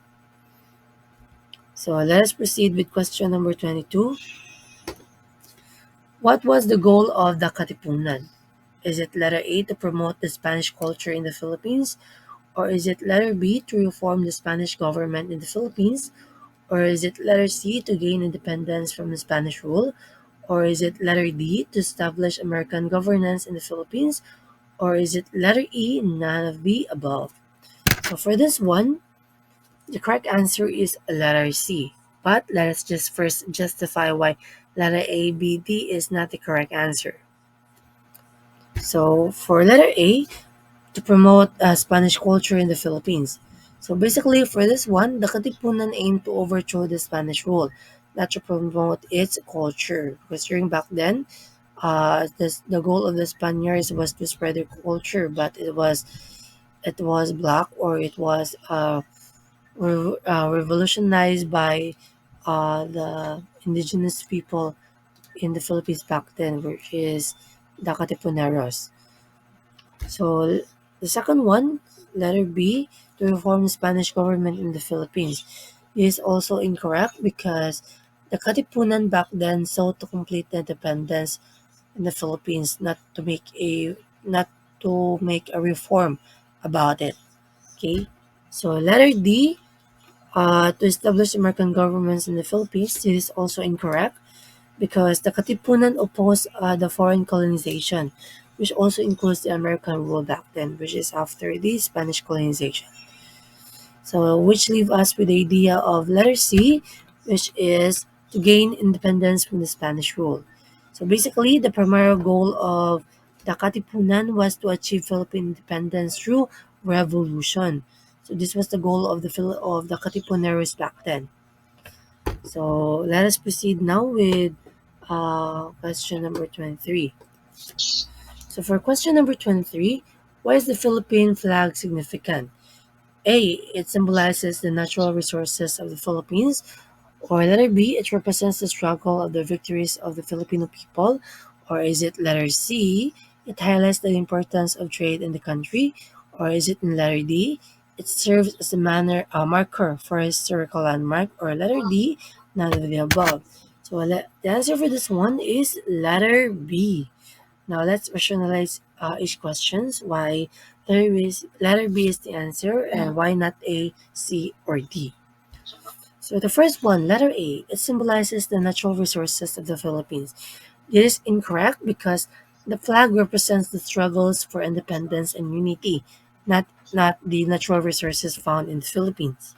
So let us proceed with question number 22. What was the goal of the Katipunan? Is it letter A to promote the Spanish culture in the Philippines? Or is it letter B to reform the Spanish government in the Philippines? Or is it letter C to gain independence from the Spanish rule? Or is it letter D to establish American governance in the Philippines? Or is it letter E, none of the above? So for this one, the correct answer is letter C. But let us just first justify why letter A, B, D is not the correct answer. So for letter A, to promote Spanish culture in the Philippines. So basically, for this one, the Katipunan aimed to overthrow the Spanish rule, not to promote its culture. Because during back then, the goal of the Spaniards was to spread their culture, but it was black, or it was revolutionized by the indigenous people in the Philippines back then, which is the Katipuneros. So the second one, letter B, to reform the Spanish government in the Philippines, is also incorrect because the Katipunan back then sought to complete the independence in the Philippines, not to make a reform about it. Okay, so letter D, to establish American governments in the Philippines, this is also incorrect because the Katipunan opposed the foreign colonization, which also includes the American rule back then, which is after the Spanish colonization. So, which leave us with the idea of letter C, which is to gain independence from the Spanish rule. So, basically, the primary goal of the Katipunan was to achieve Philippine independence through revolution. So, this was the goal of the Katipuneros back then. So let us proceed now with question number 23. So for question number 23, why is the Philippine flag significant? A. It symbolizes the natural resources of the Philippines. Or letter B. It represents the struggle of the victories of the Filipino people. Or is it letter C? It highlights the importance of trade in the country. Or is it in letter D? It serves as a marker for a historical landmark. Or letter D? None of the above. So the answer for this one is letter B. Now let's rationalize each questions. Why letter B is the answer, and why not A, C, or D? So the first one, letter A, it symbolizes the natural resources of the Philippines. It is incorrect because the flag represents the struggles for independence and unity, not the natural resources found in the Philippines.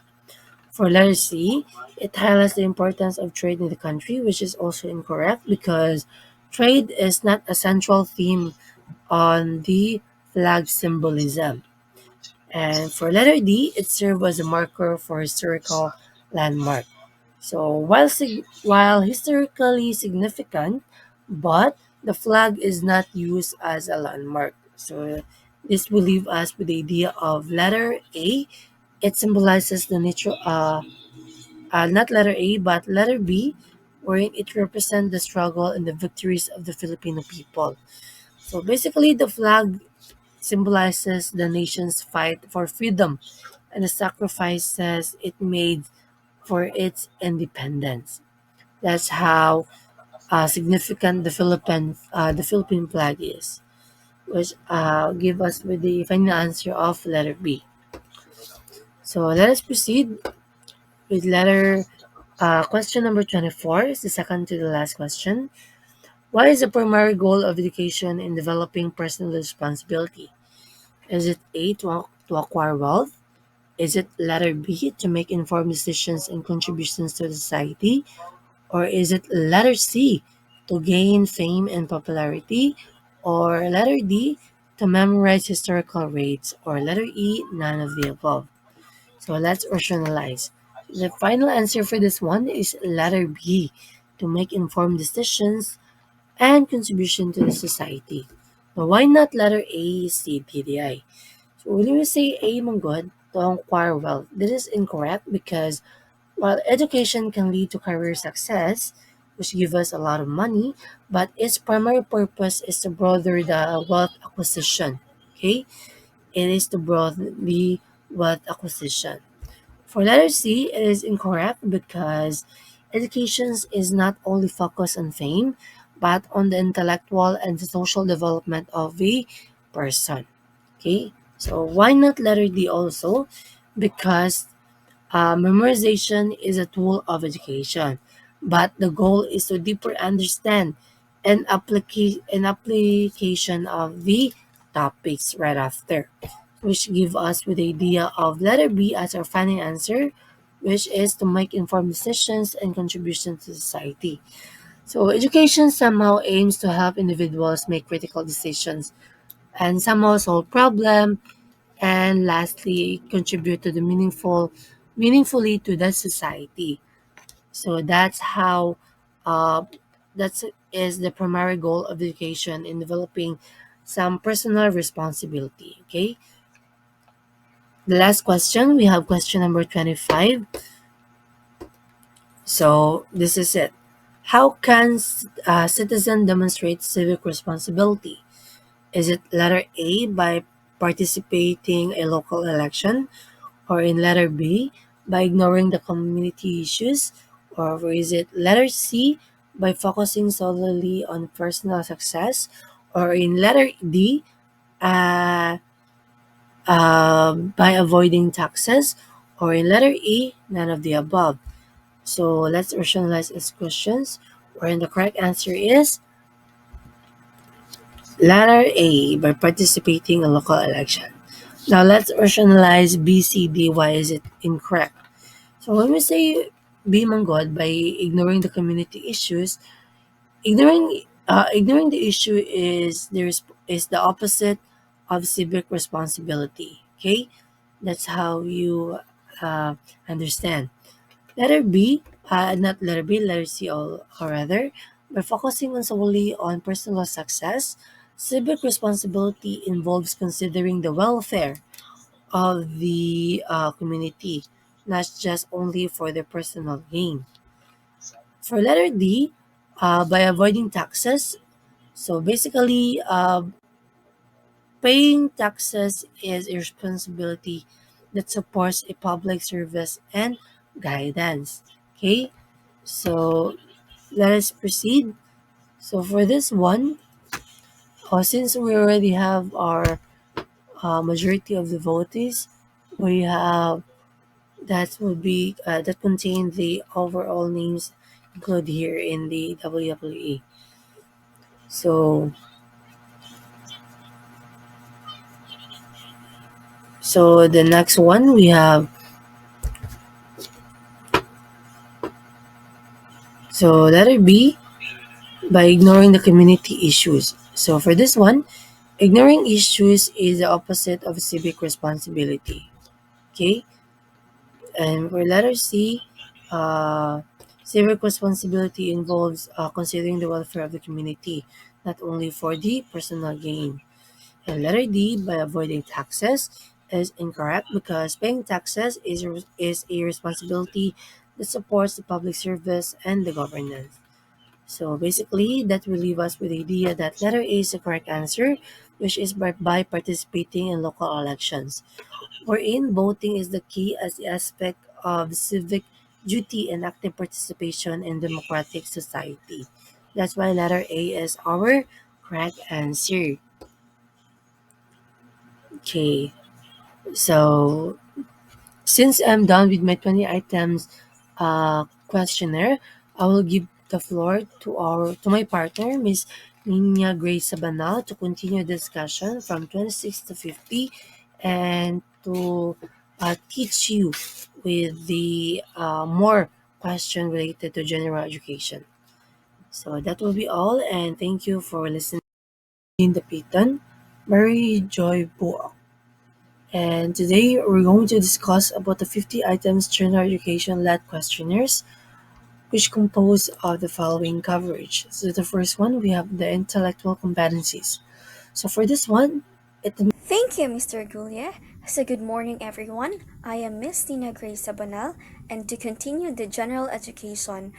For letter C, it highlights the importance of trade in the country, which is also incorrect because trade is not a central theme on the flag symbolism. And for letter D, it served as a marker for historical landmark. So while historically significant, but the flag is not used as a landmark. So this will leave us with the idea of letter A. It symbolizes the nature, not letter A, but letter B, wherein it represents the struggle and the victories of the Filipino people. So basically, the flag symbolizes the nation's fight for freedom and the sacrifices it made for its independence. That's how significant the Philippine flag is, which give us with the final answer of letter B. So let us proceed with letter question number 24 is the second to the last question. What is the primary goal of education in developing personal responsibility? Is it A, to acquire wealth? Is it letter B, to make informed decisions and contributions to the society? Or is it letter C, to gain fame and popularity? Or letter D, to memorize historical rates? Or letter E, none of the above? So let's rationalize. The final answer for this one is letter B, to make informed decisions and contribution to the society. Now, why not letter A, C, D, D, I? So when we say A, Manggod, to acquire wealth, this is incorrect because while education can lead to career success, which give us a lot of money, but its primary purpose is to broaden the wealth acquisition. Okay, it is to broaden the wealth acquisition. For letter C, it is incorrect because education is not only focused on fame, but on the intellectual and the social development of a person. Okay, so why not letter D also? Because memorization is a tool of education, but the goal is to deeper understand and application of the topics right after, which give us with the idea of letter B as our final answer, which is to make informed decisions and contributions to society. So education somehow aims to help individuals make critical decisions and somehow solve problems and lastly contribute to the meaningfully to the society. So that's how that is the primary goal of education in developing some personal responsibility. Okay, the last question, we have question number 25. So this is it. How can a citizen demonstrate civic responsibility? Is it letter A, by participating a local election? Or in letter B, by ignoring the community issues? Or is it letter C, by focusing solely on personal success? Or in letter D, uh, by avoiding taxes? Or in letter E, none of the above? So let's rationalize these questions. Wherein the correct answer is letter A, by participating in local election. Now let's rationalize B, C, D. Why is it incorrect? So when we say be manggod by ignoring the community issues, ignoring the issue is the opposite of civic responsibility. Okay, that's how you understand. Letter B, not letter B, letter C, or rather, by focusing on solely on personal success, civic responsibility involves considering the welfare of the community, not just only for their personal gain. For letter D, by avoiding taxes, so basically, paying taxes is a responsibility that supports a public service and guidance. Okay, so let us proceed. So for this one, since we already have our majority of the votes, we have that would be that contain the overall names included here in the WWE. So the next one we have, so letter B, by ignoring the community issues. So for this one, Ignoring issues is the opposite of civic responsibility. Okay? And for letter C, uh, civic responsibility involves considering the welfare of the community, not only for the personal gain. And letter D, by avoiding taxes, is incorrect because paying taxes is a responsibility that supports the public service and the governance. So basically, that will leave us with the idea that letter A is the correct answer, which is by participating in local elections, wherein voting is the key as the aspect of civic duty and active participation in democratic society. That's why letter A is our correct answer. Okay, so since I'm done with my 20 items questionnaire, I will give the floor to my partner, Miss Nina Grace Sabanal, to continue the discussion from 26 to 50 and to teach you with the more question related to general education. So that will be all, and thank you for listening. In the Piton, Mary Joy Book. And today we're going to discuss about the 50 items general education led questionnaires, which compose of the following coverage. So the first one, we have the intellectual competencies. So for this one, it Thank you, Mr. Gulia. So, good morning, everyone. I am Miss Tina Grace Sabanal, and to continue the general education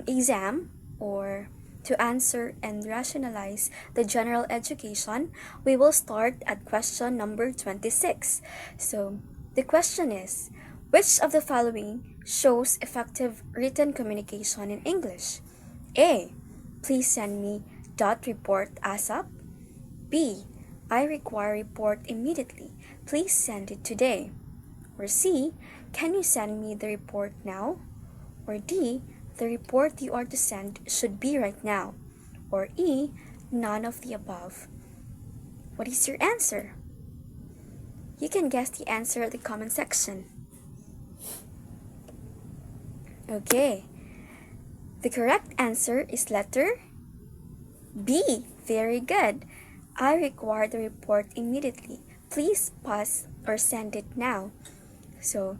exam or to answer and rationalize the general education, we will start at question number 26. So, the question is which of the following shows effective written communication in English? A. Please send me dot report ASAP. B. I require report immediately. Please send it today. Or C. Can you send me the report now? Or D. The report you are to send should be right now. Or E. None of the above. What is your answer? You can guess the answer at the comment section. Okay. The correct answer is letter B. Very good. I require the report immediately. Please pause or send it now. So,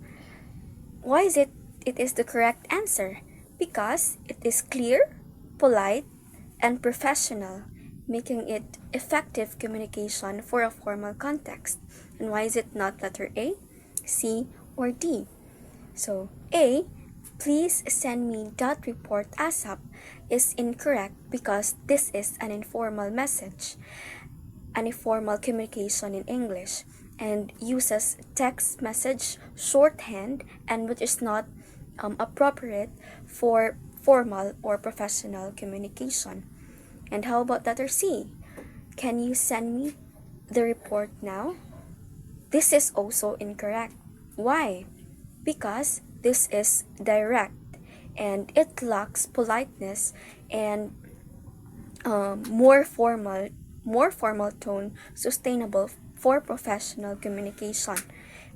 why is it is the correct answer? Because it is clear, polite, and professional, making it effective communication for a formal context. And why is it not letter A, C, or D? So, A, please send me dot report ASAP is incorrect because this is an informal message, an informal communication in English, and uses text message shorthand and which is not appropriate for formal or professional communication. And how about letter C? Can you send me the report now? This is also incorrect. Why? Because this is direct and it lacks politeness and more formal tone, sustainable for professional communication.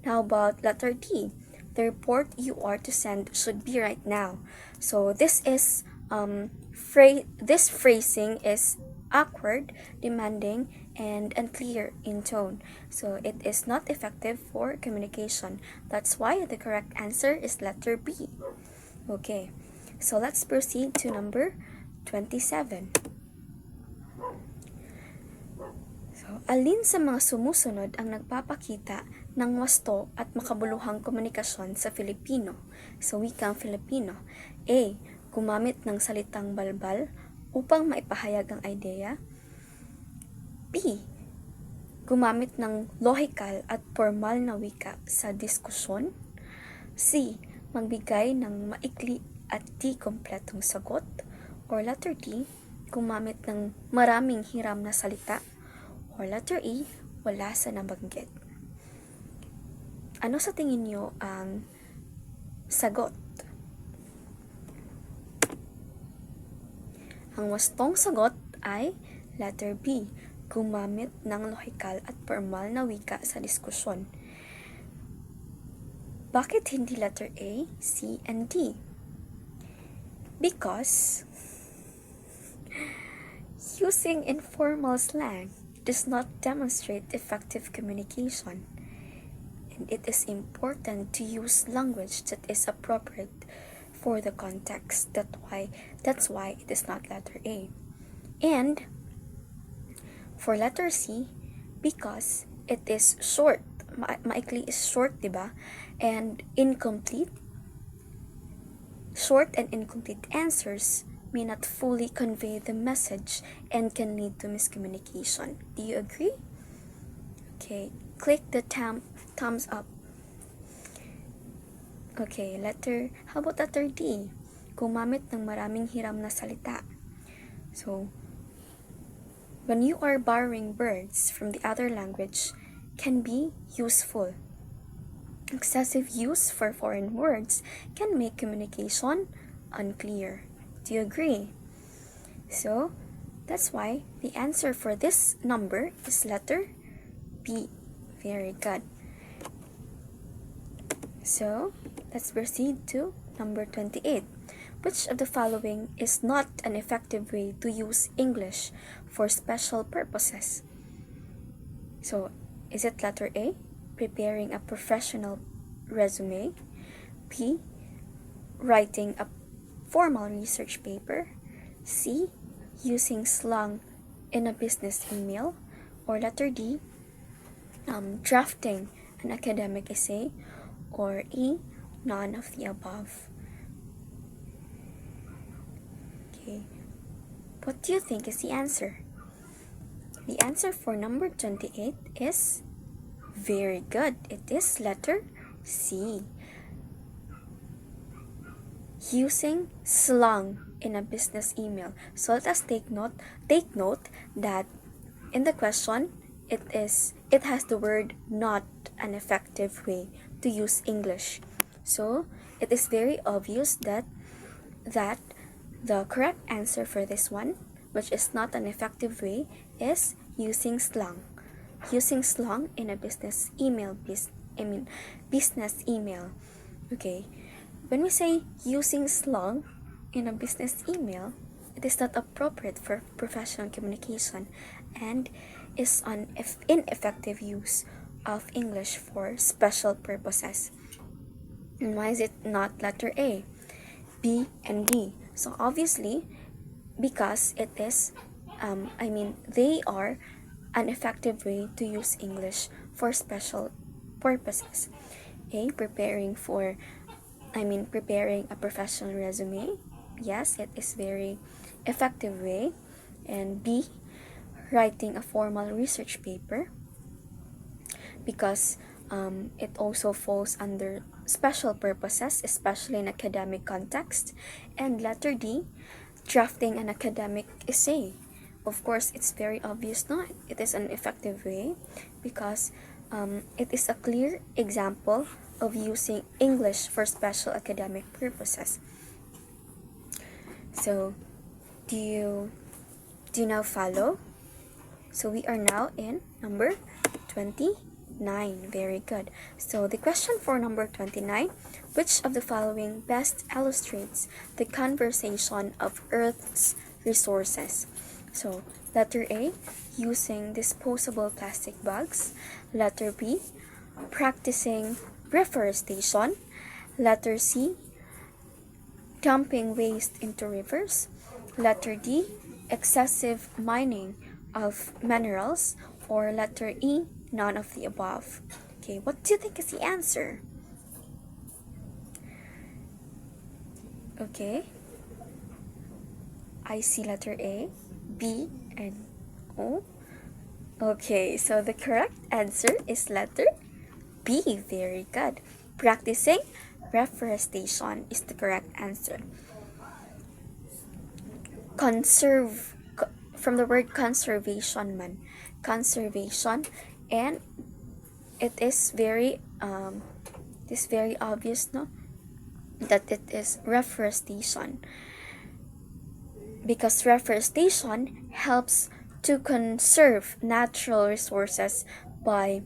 How about letter D? The report you are to send should be right now. So this phrasing is awkward, demanding, and unclear in tone. So it is not effective for communication. That's why the correct answer is letter B. Okay, so let's proceed to number 27. Alin sa mga sumusunod ang nagpapakita ng wasto at makabuluhang komunikasyon sa Filipino, sa wikang Filipino? A. Gumamit ng salitang balbal upang maipahayag ang ideya. B. Gumamit ng lohikal at formal na wika sa diskusyon. C. Magbigay ng maikli at di kompletong sagot. Or letter D. Gumamit ng maraming hiram na salita. Or letter E, wala sa nabanggit. Ano sa tingin nyo ang sagot? Ang wastong sagot ay letter B, gumamit ng lohikal at formal na wika sa diskusyon. Bakit hindi letter A, C, and D? Because using informal slang does not demonstrate effective communication. And it is important to use language that is appropriate for the context. That's why it is not letter A. And for letter C, because it is short, maikli is short, diba? And incomplete. Short and incomplete answers may not fully convey the message and can lead to miscommunication. Do you agree? Okay, click the thumbs up. Okay, how about letter D? Gumamit ng maraming hiram na salita. So, when you are borrowing words from the other language can be useful. Excessive use for foreign words can make communication unclear. Do you agree? So, that's why the answer for this number is letter B. Very good. So, let's proceed to number 28. Which of the following is not an effective way to use English for special purposes? So, is it letter A, preparing a professional resume? B, writing a formal research paper? C, using slang in a business email? Or letter D, drafting an academic essay? Or E, none of the above? Okay, what do you think is the answer? The answer for number 28 is very good. It is letter C. Using slang in a business email. So let us take note that in the question it has the word not an effective way to use English. So it is very obvious that the correct answer for this one, which is not an effective way, is using slang. Using slang in a business email. Business email. Okay. When we say using slang in a business email, it is not appropriate for professional communication and is an ineffective use of English for special purposes. And why is it not letter A, B, and D? So obviously, because it is, they are an effective way to use English for special purposes. A, preparing a professional resume. Yes, it is very effective way. And B, writing a formal research paper, because it also falls under special purposes, especially in academic context. And letter D, drafting an academic essay. Of course, it's very obvious now. It is an effective way because it is a clear example of using English for special academic purposes. So, do you now follow? So we are now in number 29. Very good. So the question for number 29, which of the following best illustrates the conservation of Earth's resources? So letter A, using disposable plastic bags. Letter B, practicing reforestation. Letter C, dumping waste into rivers. Letter D, excessive mining of minerals. Or letter E, none of the above. Okay, what do you think is the answer? Okay, I see letter A, B, and O. Okay, so the correct answer is letter B. Very good. Practicing reforestation is the correct answer. From the word conservation man. Conservation, and it is very obvious, no, that it is reforestation, because reforestation helps to conserve natural resources by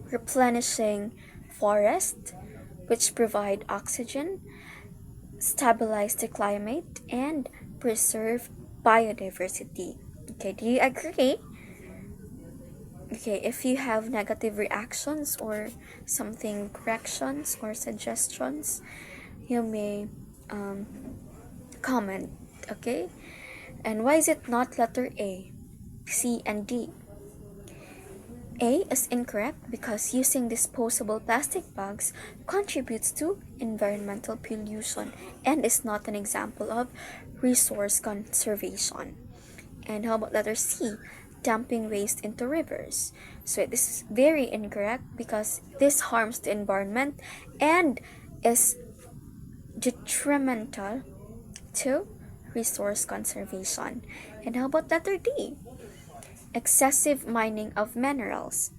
replenishing forests, which provide oxygen, stabilize the climate, and preserve biodiversity. Okay, do you agree? Okay, if you have negative reactions or something corrections or suggestions, you may um, comment. Okay, and why is it not letter A, C, and D? A is incorrect because using disposable plastic bags contributes to environmental pollution and is not an example of resource conservation. And how about letter C? Dumping waste into rivers. So it is very incorrect because this harms the environment and is detrimental to resource conservation. And how about letter D? Excessive mining of minerals.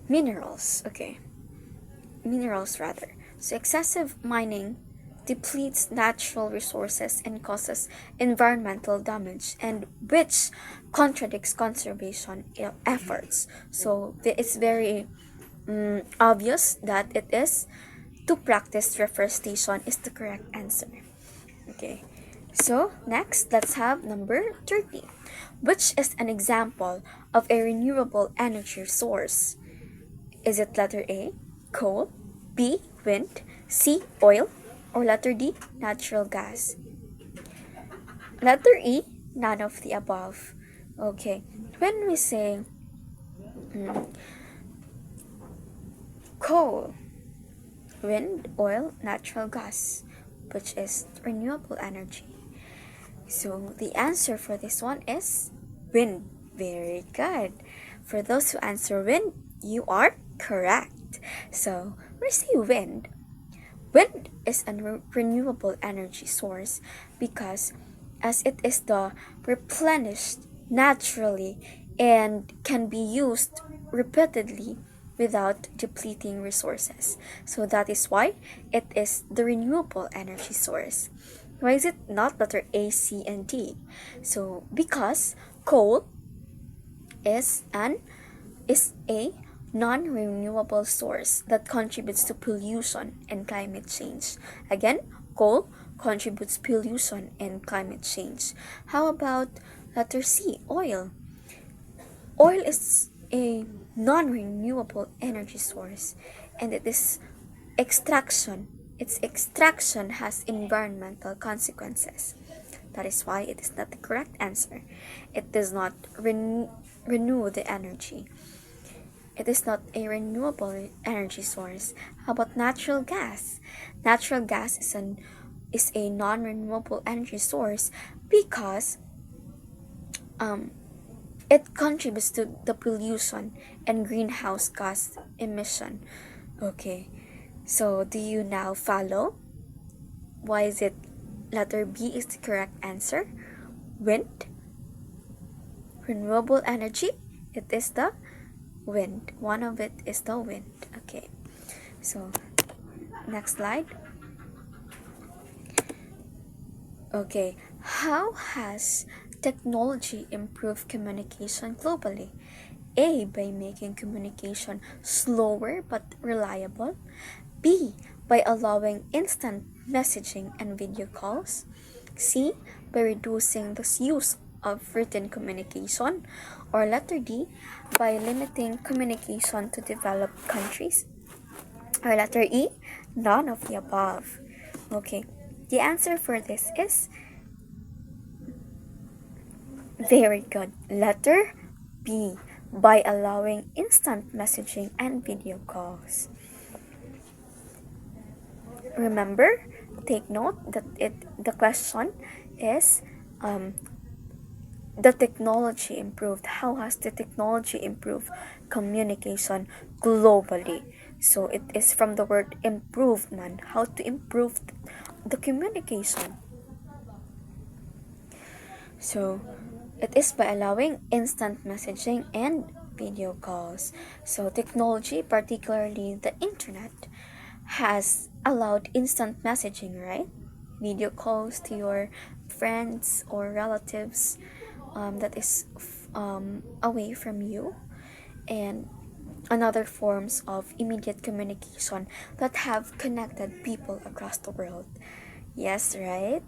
Minerals rather. So excessive mining depletes natural resources and causes environmental damage, and which contradicts conservation efforts. So it's very obvious that it is to practice reforestation is the correct answer. Okay. So next, let's have number 30, which is an example of a renewable energy source. Is it letter A, coal, B, wind, C, oil, or letter D, natural gas? Letter E, none of the above. Okay, when we say coal, wind, oil, natural gas, which is renewable energy. So the answer for this one is wind. Very good. For those who answer wind, you are correct. So we say wind. Wind is a renewable energy source because as it is the replenished naturally and can be used repeatedly without depleting resources. So that is why it is the renewable energy source. Why is it not letter A, C, and D? So because coal is a non-renewable source that contributes to pollution and climate change. Again, coal contributes pollution and climate change. How about letter C, oil? Oil is a non-renewable energy source and it is extraction. Its extraction has environmental consequences. That is why it is not the correct answer. It does not renew the energy. It is not a renewable energy source. How about natural gas? Natural gas is a non-renewable energy source because it contributes to the pollution and greenhouse gas emission. Okay, so do you now follow? Why is it letter B is the correct answer? Wind, renewable energy. It is the wind. One of it is the wind. Okay, so next slide. Okay, how has technology improved communication globally? A. By making communication slower but reliable. B. By allowing instant messaging and video calls. C. By reducing the use of written communication. Or letter D. By limiting communication to developed countries. Or letter E. None of the above. Okay, the answer for this is very good. Letter B, by allowing instant messaging and video calls. Remember, take note that the question is the technology improved. How has the technology improved communication globally? So it is from the word improvement. How to improve the communication? So it is by allowing instant messaging and video calls. So technology, particularly the internet, has allowed instant messaging, right? Video calls to your friends or relatives that is away from you, and another forms of immediate communication that have connected people across the world. Yes, right?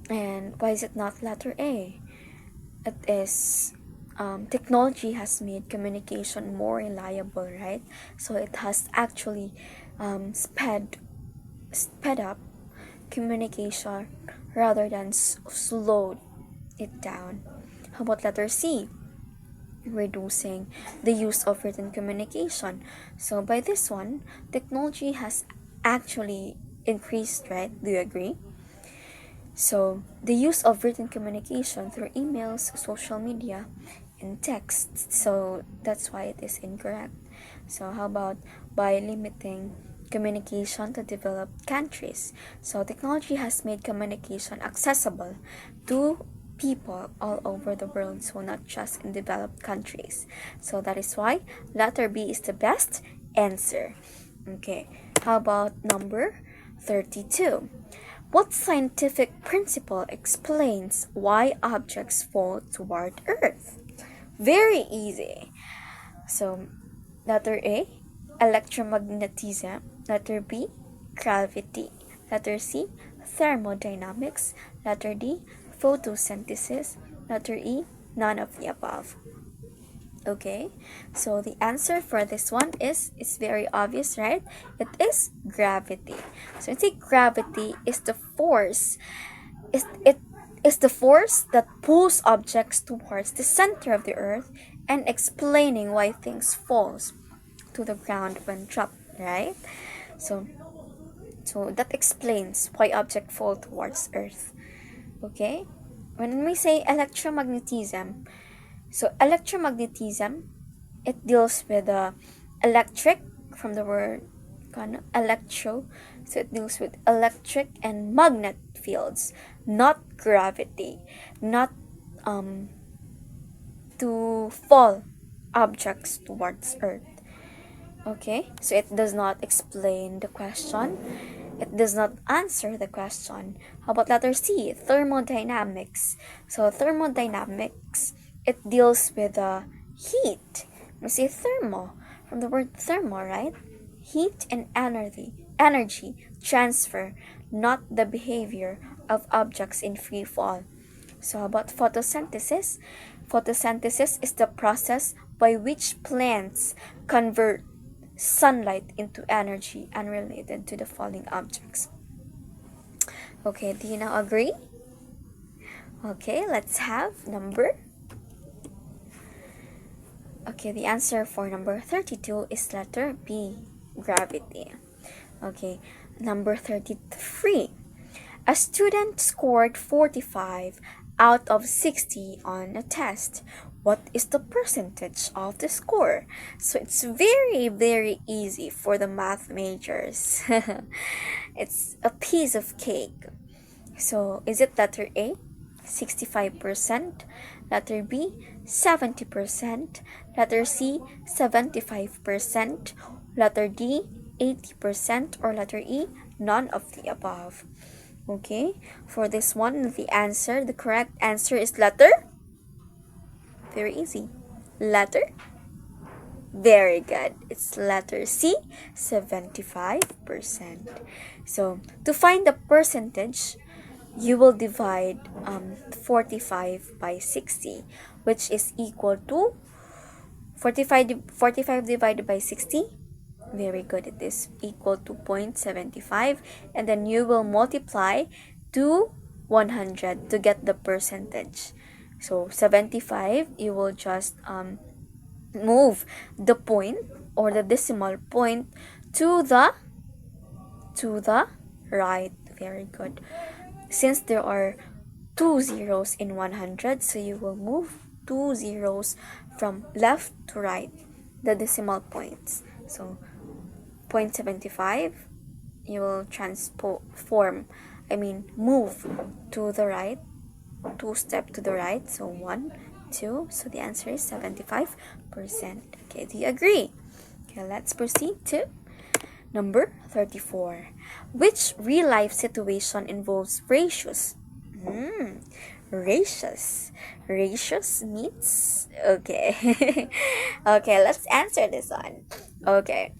And why is it not letter A? It is technology has made communication more reliable, right? So it has actually sped up communication rather than slowed it down. How about letter C? Reducing the use of written communication. So by this one, technology has actually increased, right? Do you agree? So the use of written communication through emails, social media, and text. So that's why it is incorrect. So how about by limiting communication to developed countries? So technology has made communication accessible to people all over the world, so not just in developed countries. So that is why letter B is the best answer. Okay, how about number 32? What scientific principle explains why objects fall toward Earth? Very easy. So, letter A, electromagnetism. Letter B, gravity. Letter C, thermodynamics. Letter D, photosynthesis. Letter E, none of the above. Okay, so the answer for this one is very obvious, right? It is gravity. So I think gravity is the force. It is the force that pulls objects towards the center of the earth and explaining why things falls to the ground when dropped, right? So so that explains why objects fall towards earth. Okay? When we say electromagnetism, so electromagnetism, it deals with the electric from the word electro. So it deals with electric and magnet fields, not gravity, not to fall objects towards Earth. Okay, so it does not explain the question. It does not answer the question. How about letter C, thermodynamics? So thermodynamics, it deals with heat. We say thermo from the word thermo, right? Heat and energy transfer, not the behavior of objects in free fall. So how about photosynthesis? Photosynthesis is the process by which plants convert sunlight into energy unrelated to the falling objects. Okay, do you now agree? Okay, let's have number. Okay, the answer for number 32 is letter B, gravity. Okay, number 33. A student scored 45 out of 60 on a test. What is the percentage of the score? So it's very easy for the math majors. It's a piece of cake. So is it letter A, 65%, letter B, 70%, letter C, 75%, letter D, 80%, or letter E, none of the above? Okay, for this one, the correct answer is letter. Very easy. Letter. Very good. It's letter C, 75%. So, to find the percentage, you will divide 45 by 60, which is equal to 45 divided by 60. Very good. It is equal to 0.75, and then you will multiply to 100 to get the percentage. So 75, you will just move the point or the decimal point to the right. Very good. Since there are two zeros in 100, so you will move two zeros from left to right, the decimal points. So 0.75, you will move to the right, two step to the right. So 1, 2. So the answer is 75%. Okay, do you agree? Okay, let's proceed to number 34. Which real life situation involves ratios? Ratios. Ratios means okay. Okay, let's answer this one. Okay.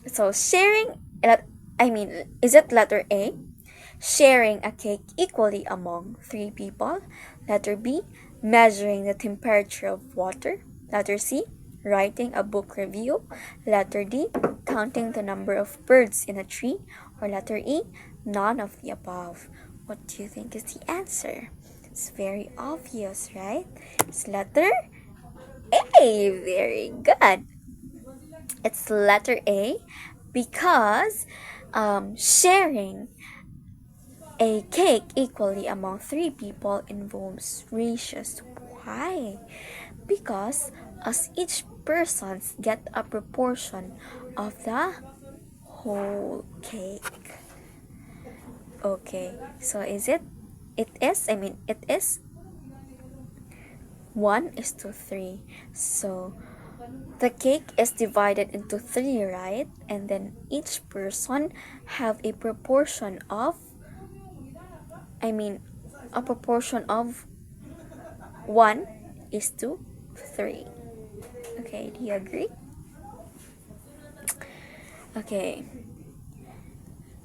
So is it letter A? Sharing a cake equally among 3 people. Letter B, measuring the temperature of water. Letter C, writing a book review. Letter D, counting the number of birds in a tree. Or letter E, none of the above. What do you think is the answer? It's very obvious, right? It's letter A. Very good. It's letter A because sharing a cake equally among three people involves ratios. Why? Because as each persons get a proportion of the whole cake. Okay, so it is 1:3. So the cake is divided into three, right? And then each person have a proportion of, I mean, a proportion of 1:3. Okay, do you agree? Okay,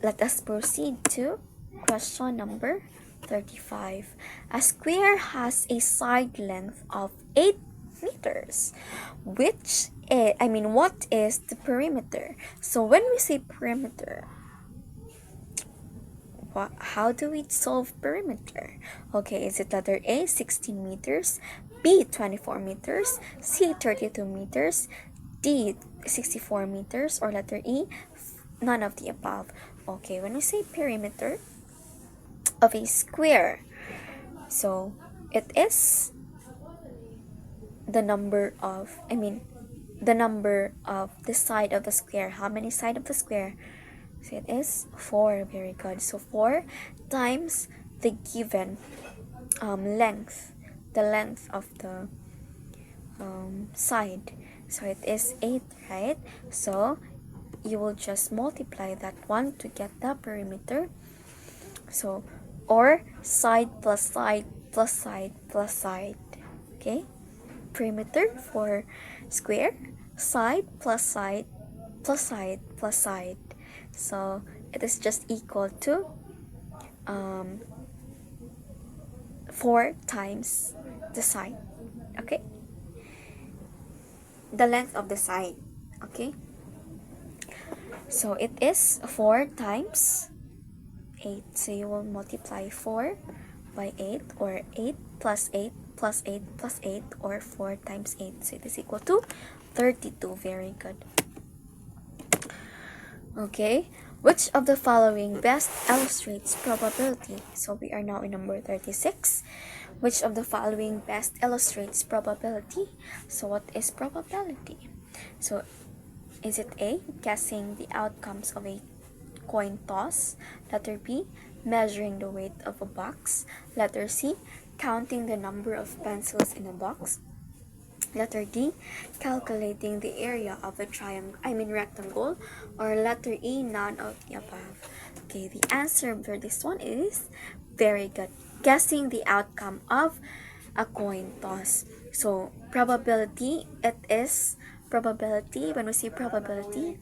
let us proceed to question number 35. A square has a side length of 8 meters. What is the perimeter? So when we say perimeter, how do we solve perimeter? Okay, is it letter A, 16 meters, B, 24 meters, C, 32 meters, D, 64 meters, or letter E, none of the above? Okay, when we say perimeter of a square, so it is the number of the side of the square. How many side of the square? So it is 4. Very good. So 4 times the given length, the length of the side. So it is 8, right? So you will just multiply that one to get the perimeter. So, or side plus side plus side plus side. Okay? Perimeter for square, side plus side plus side plus side. So it is just equal to 4 times the side. Okay? The length of the side. Okay? So it is 4 times 8. So you will multiply 4 by 8, or 8 plus 8 plus 8 plus 8, or 4 times 8. So it is equal to 32. Very good. Okay, which of the following best illustrates probability? So we are now in number 36. Which of the following best illustrates probability? So what is probability? So is it A, guessing the outcomes of a coin toss? Letter B, measuring the weight of a box? Letter C, counting the number of pencils in a box? Letter D, calculating the area of a rectangle? Or letter E, none of the above? Okay, the answer for this one is very good. Guessing the outcome of a coin toss. So probability, it is probability. When we say probability,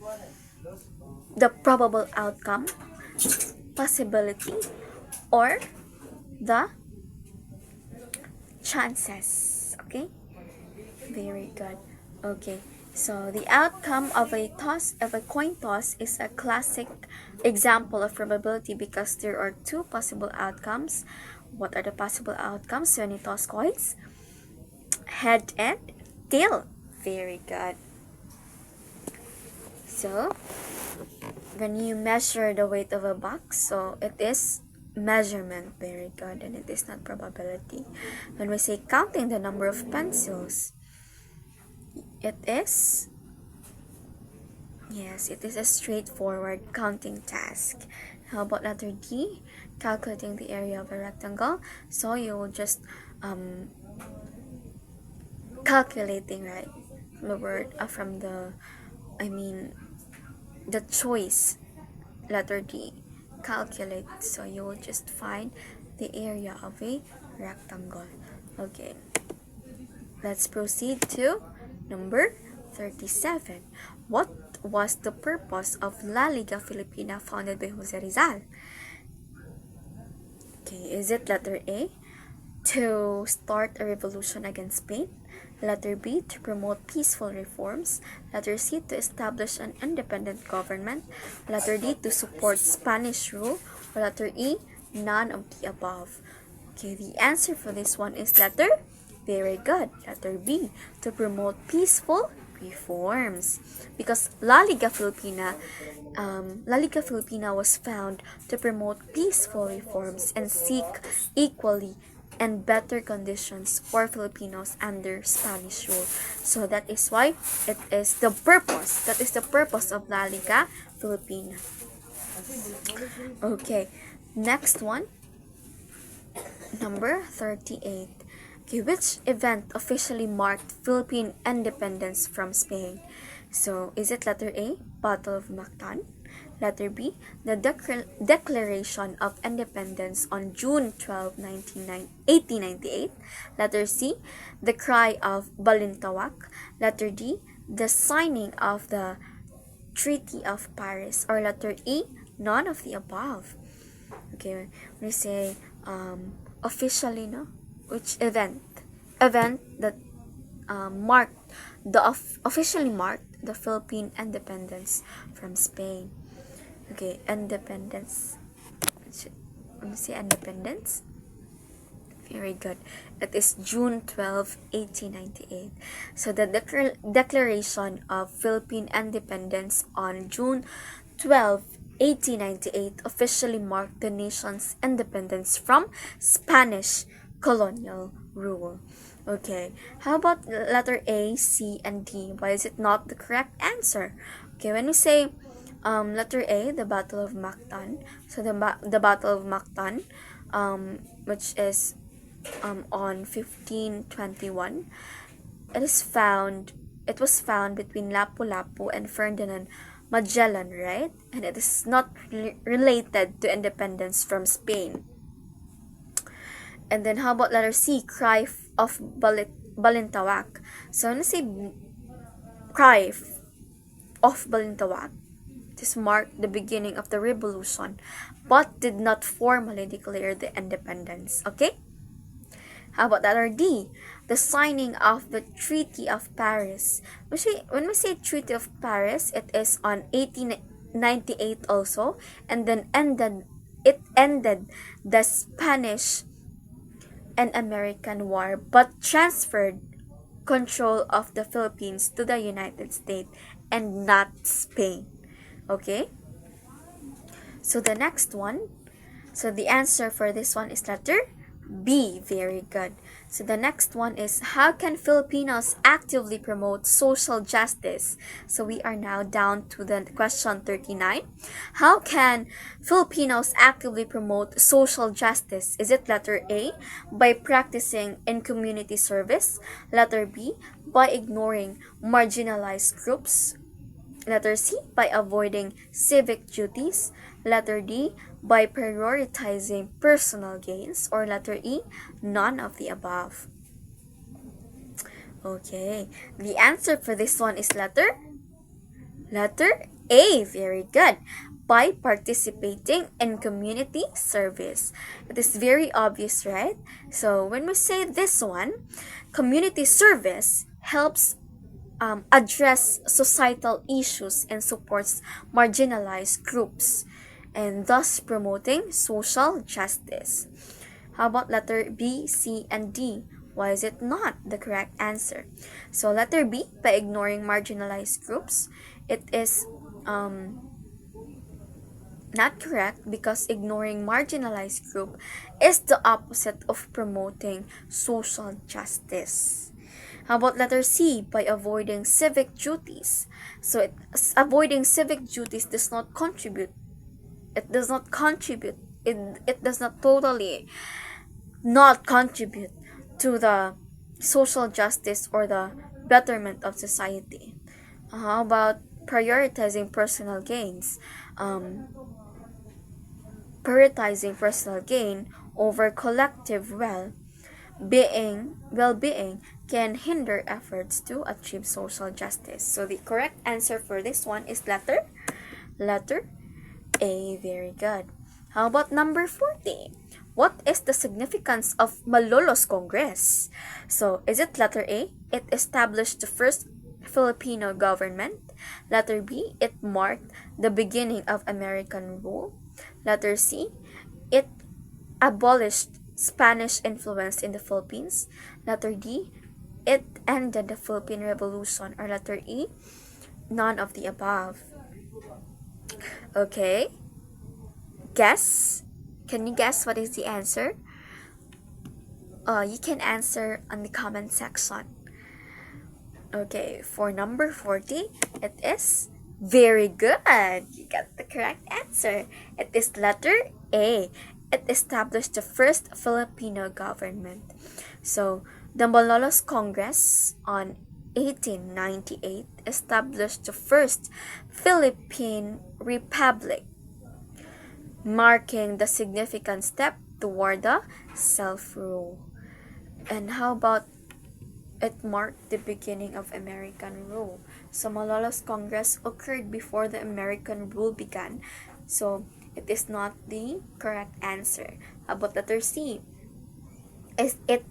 the probable outcome, possibility, or the chances. Okay, very good. Okay, so the outcome of a coin toss is a classic example of probability because there are two possible outcomes. What are the possible outcomes when you toss coins? Head and tail. Very good. So when you measure the weight of a box, so it is measurement. Very good. And it is not probability. When we say counting the number of pencils, it is a straightforward counting task. How about letter D, calculating the area of a rectangle? So you will just calculating, right, the word from the choice, letter D, calculate. So you will just find the area of a rectangle. Okay, let's proceed to number 37. What was the purpose of La Liga Filipina founded by Jose Rizal? Okay, is it letter A, to start a revolution against Spain. Letter B, to promote peaceful reforms. Letter C, to establish an independent government. Letter D, to support Spanish rule. Or letter E, none of the above. Okay, the answer for this one is letter, very good, letter B, to promote peaceful reforms. Because La Liga Filipina was found to promote peaceful reforms and seek equally and better conditions for Filipinos under Spanish rule. So that is why it is the purpose. That is the purpose of La Liga Filipina. Okay, next one, number 38. Okay, which event officially marked Philippine independence from Spain? So, is it letter A, Battle of Mactan? Letter B, the Declaration of Independence on June 12, 1898. Letter C, the Cry of Balintawak. Letter D, the signing of the Treaty of Paris. Or letter E, none of the above. Okay, when we say officially, no? Which event? Event that officially marked the Philippine independence from Spain. Okay, independence. Let me say independence. Very good. It is June 12, 1898. So the Declaration of Philippine Independence on June 12, 1898 officially marked the nation's independence from Spanish colonial rule. Okay, how about letter A, C, and D? Why is it not the correct answer? Okay, when we say letter A, the Battle of Mactan, so the Battle of Mactan, which is on 1521, it was found between Lapu-Lapu and Ferdinand Magellan, right? And it is not related to independence from Spain. And then how about letter C, Cry of Balintawak? So when I say Cry of Balintawak, this marked the beginning of the revolution, but did not formally declare the independence. Okay? How about letter D, the signing of the Treaty of Paris? When we say Treaty of Paris, it is on 1898 also, and then it ended the Spanish and American War, but transferred control of the Philippines to the United States and not Spain. Okay? So the next one, so the answer for this one is letter B. Very good. So the next one is, how can Filipinos actively promote social justice? So we are now down to the question 39. How can Filipinos actively promote social justice? Is it letter A, by practicing in community service? Letter B, by ignoring marginalized groups? Letter C, by avoiding civic duties. Letter D, by prioritizing personal gains. Or letter E, none of the above. Okay, the answer for this one is letter A. Very good. By participating in community service. It is very obvious, right? So when we say this one, community service helps address societal issues and supports marginalized groups, and thus promoting social justice. How about letter B, C, and D? Why is it not the correct answer? So letter B, by ignoring marginalized groups, it is not correct, because ignoring marginalized group is the opposite of promoting social justice. How about letter C, by avoiding civic duties? So avoiding civic duties does not contribute. It does not contribute. It does not totally not contribute to the social justice or the betterment of society. How about prioritizing personal gains? Prioritizing personal gain over collective well-being can hinder efforts to achieve social justice. So the correct answer for this one is letter A. Very good. How about number 40? What is the significance of Malolos Congress? So, is it letter A? It established the first Filipino government. Letter B, it marked the beginning of American rule. Letter C, it abolished Spanish influence in the Philippines. Letter D, it ended the Philippine Revolution. Or letter E, none of the above. Okay, guess. Can you guess what is the answer? You can answer on the comment section. Okay, for number 40, it is very good. You got the correct answer. It is letter A. It established the first Filipino government. So, the Malolos Congress on 1898 established the first Philippine Republic, marking the significant step toward the self-rule. And how about it marked the beginning of American rule? So Malolos Congress occurred before the American rule began. So it is not the correct answer. How about letter C? Is it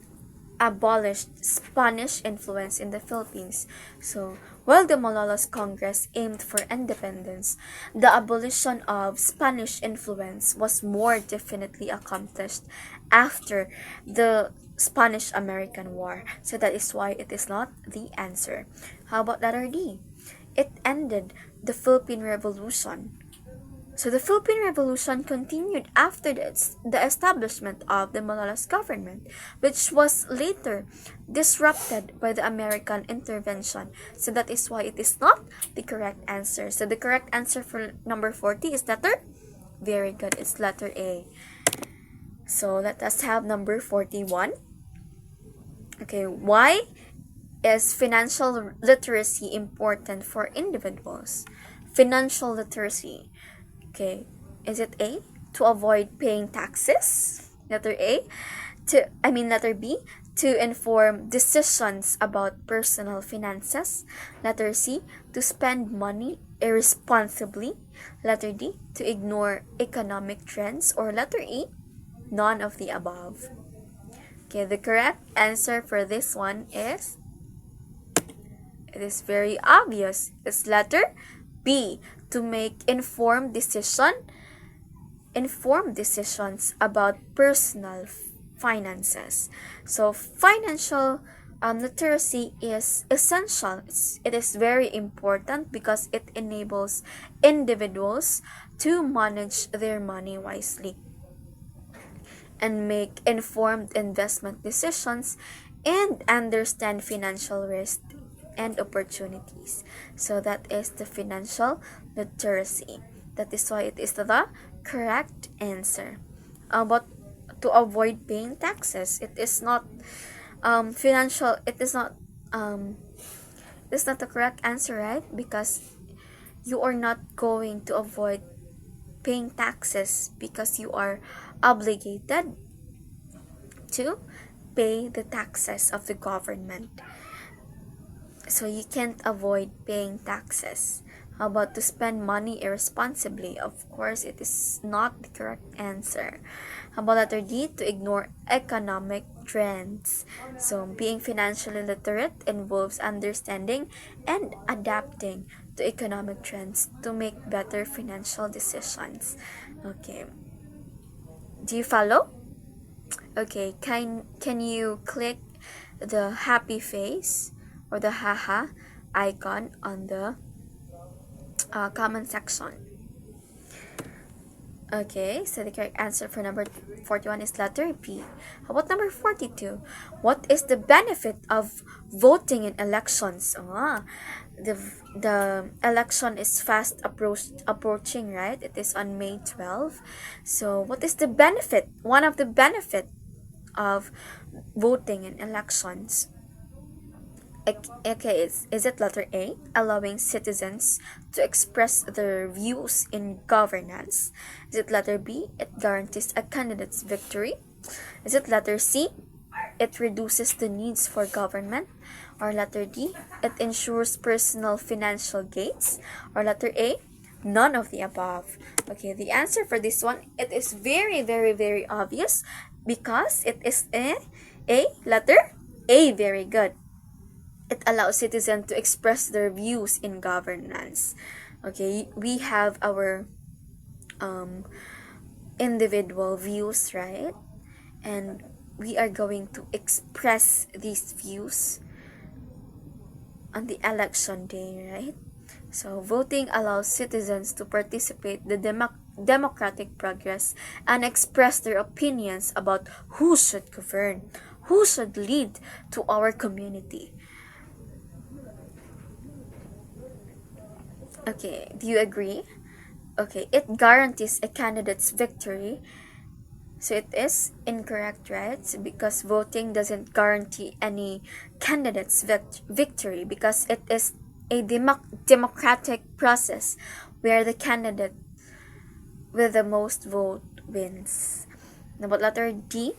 abolished Spanish influence in the Philippines? So while the Malolos Congress aimed for independence, the abolition of Spanish influence was more definitely accomplished after the Spanish-American War. So that is why it is not the answer. How about letter D? It ended the Philippine Revolution. So the Philippine Revolution continued after the establishment of the Malolos government, which was later disrupted by the American intervention. So that is why it is not the correct answer. So the correct answer for number 40 is letter? Very good, it's letter A. So let us have number 41. Okay, why is financial literacy important for individuals? Financial literacy. Okay, is it A, to avoid paying taxes? Letter B, to inform decisions about personal finances. Letter C, to spend money irresponsibly. Letter D, to ignore economic trends. Or letter E, none of the above. Okay, the correct answer for this one is, it is very obvious. It's letter B, to make informed decisions about personal finances. So financial literacy is essential. It is very important because it enables individuals to manage their money wisely and make informed investment decisions and understand financial risk and opportunities. So that is the financial literacy. That is why it is the correct answer. But to avoid paying taxes, it is not financial. It is not the correct answer, right? Because you are not going to avoid paying taxes because you are obligated to pay the taxes of the government. So you can't avoid paying taxes. How about to spend money irresponsibly? Of course, it is not the correct answer. How about letter D, to ignore economic trends? So being financially literate involves understanding and adapting to economic trends to make better financial decisions. Okay. Do you follow? Okay, can you click the happy face or the haha icon on the comment section? Okay, so the correct answer for number 41 is letter B. How about number 42? What is the benefit of voting in elections? The election is fast approaching, right? It is on May 12. So what is the benefit? One of the benefit of voting in elections. Okay, is it letter A, allowing citizens to express their views in governance? Is it letter B, it guarantees a candidate's victory? Is it letter C, it reduces the needs for government? Or letter D, it ensures personal financial gains? Or letter A, None of the above. Okay, the answer for this one, it is very, very, very obvious because it is a letter A. Very good. It allows citizens to express their views in governance. Okay, we have our um, individual views, right? And we are going to express these views on the election day, right? So voting allows citizens to participate the democratic progress and express their opinions about who should govern, who should lead to our community. Okay, do you agree? Okay, it guarantees a candidate's victory. So it is incorrect, right? Because voting doesn't guarantee any candidate's victory because it is a democratic process where the candidate with the most vote wins. Now, but letter C,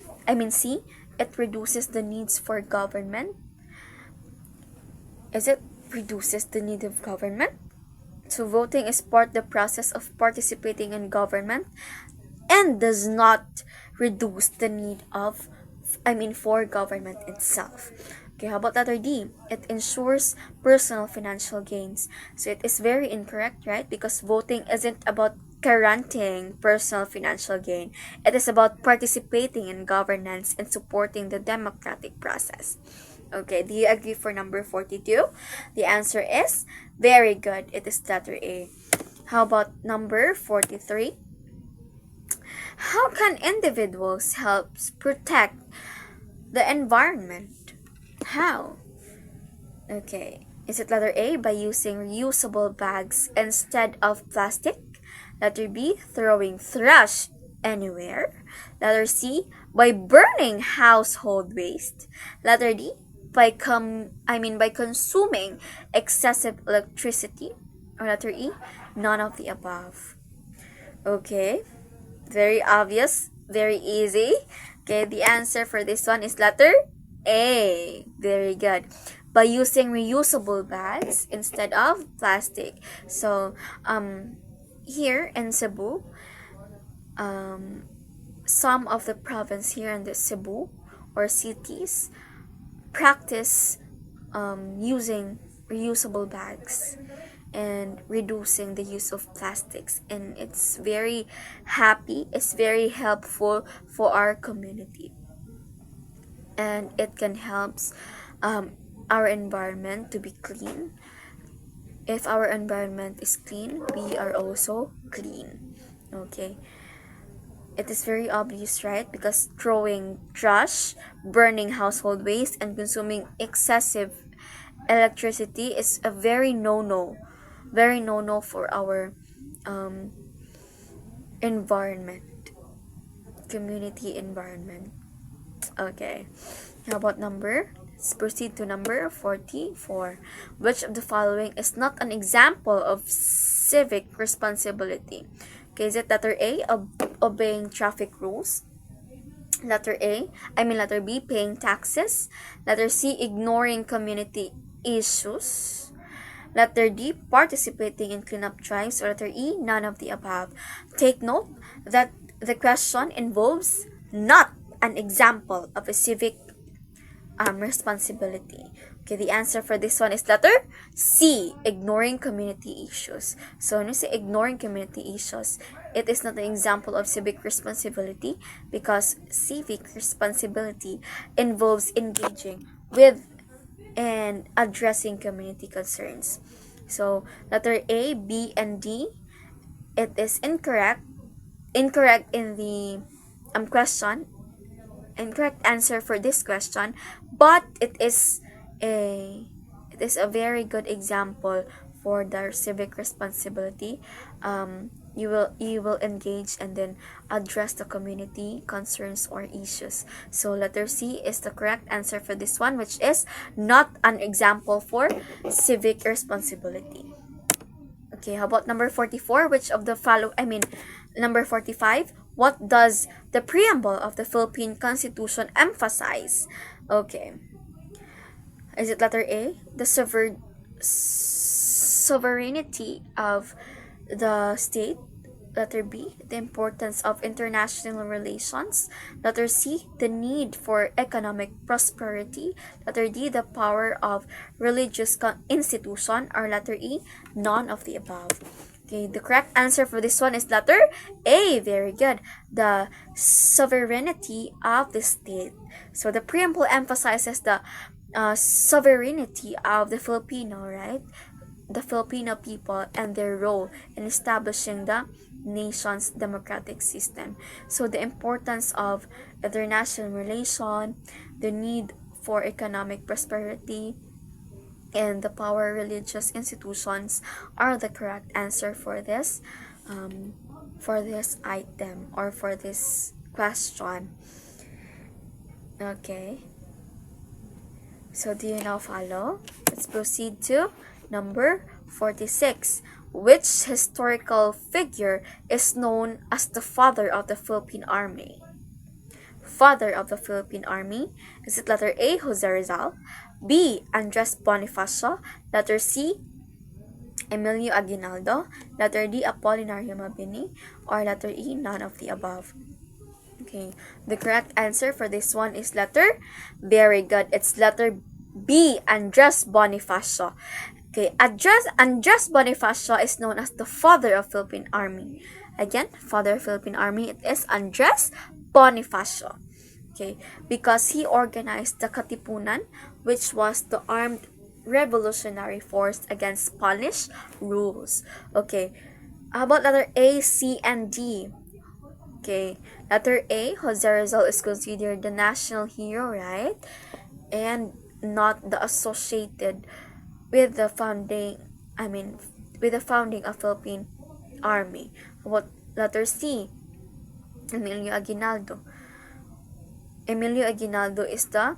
it reduces the needs for government. Is it reduces the need of government? So voting is part of the process of participating in government and does not reduce the need for government itself. Okay, how about letter D? It ensures personal financial gains. So it is very incorrect, right? Because voting isn't about guaranteeing personal financial gain. It is about participating in governance and supporting the democratic process. Okay, do you agree for number 42? The answer is very good. It is letter A. How about number 43? How can individuals help protect the environment? How? Okay, is it letter A, by using reusable bags instead of plastic? Letter B, throwing trash anywhere? Letter C, by burning household waste? Letter D, by consuming excessive electricity? Or letter E, none of the above. Okay, very obvious, very easy. Okay, the answer for this one is letter A. Very good. By using reusable bags instead of plastic. So, here in Cebu, some of the province here in the Cebu or cities practice using reusable bags and reducing the use of plastics, and it's very helpful for our community, and it can help our environment to be clean. If our environment is clean, we are also clean. Okay, it is very obvious, right? Because throwing trash, burning household waste, and consuming excessive electricity is a very no no for our environment, community environment. Okay, how about let's proceed to number 44. Which of the following is not an example of civic responsibility? Okay, is it letter A, obeying traffic rules? Letter B, paying taxes? Letter C, ignoring community issues? Letter D, participating in cleanup drives? Or letter E, none of the above? Take note that the question involves not an example of a civic responsibility. Okay, the answer for this one is letter C, ignoring community issues. So when you say ignoring community issues, it is not an example of civic responsibility because civic responsibility involves engaging with and addressing community concerns. So letter A, B, and D, it is incorrect. Incorrect in the question. Incorrect answer for this question, but it is a very good example for their civic responsibility. You will engage and then address the community concerns or issues. So letter C is the correct answer for this one, which is not an example for civic responsibility. Okay, how about number 44? Which of the number 45, what does the preamble of the Philippine Constitution emphasize? Okay. Is it letter A? The sovereignty of the state. Letter B, the importance of international relations. Letter C, the need for economic prosperity. Letter D, the power of religious institution. Or letter E, none of the above. Okay, the correct answer for this one is letter A. Very good. The sovereignty of the state. So the preamble emphasizes the sovereignty of the Filipino, right? The Filipino people and their role in establishing the nation's democratic system. So the importance of international relation, the need for economic prosperity, and the power religious institutions are the correct answer for this item or for this question. Okay. So do you now follow? Let's proceed to number 46. Which historical figure is known as the father of the Philippine Army? Father of the Philippine Army? Is it letter A, Jose Rizal? B, Andres Bonifacio? Letter C, Emilio Aguinaldo? Letter D, Apolinario Mabini? Or letter E, none of the above? Okay, the correct answer for this one is letter. Very good. It's letter B, Andres Bonifacio. Okay, Andres Bonifacio is known as the father of Philippine Army. Again, father of Philippine Army, it is Andres Bonifacio. Okay, because he organized the Katipunan, which was the armed revolutionary force against Spanish rules. Okay, how about letter A, C, and D? Okay, letter A, Jose Rizal is considered the national hero, right? And not the associated with the founding, with the founding of Philippine Army. What letter C? Emilio Aguinaldo. Emilio Aguinaldo is the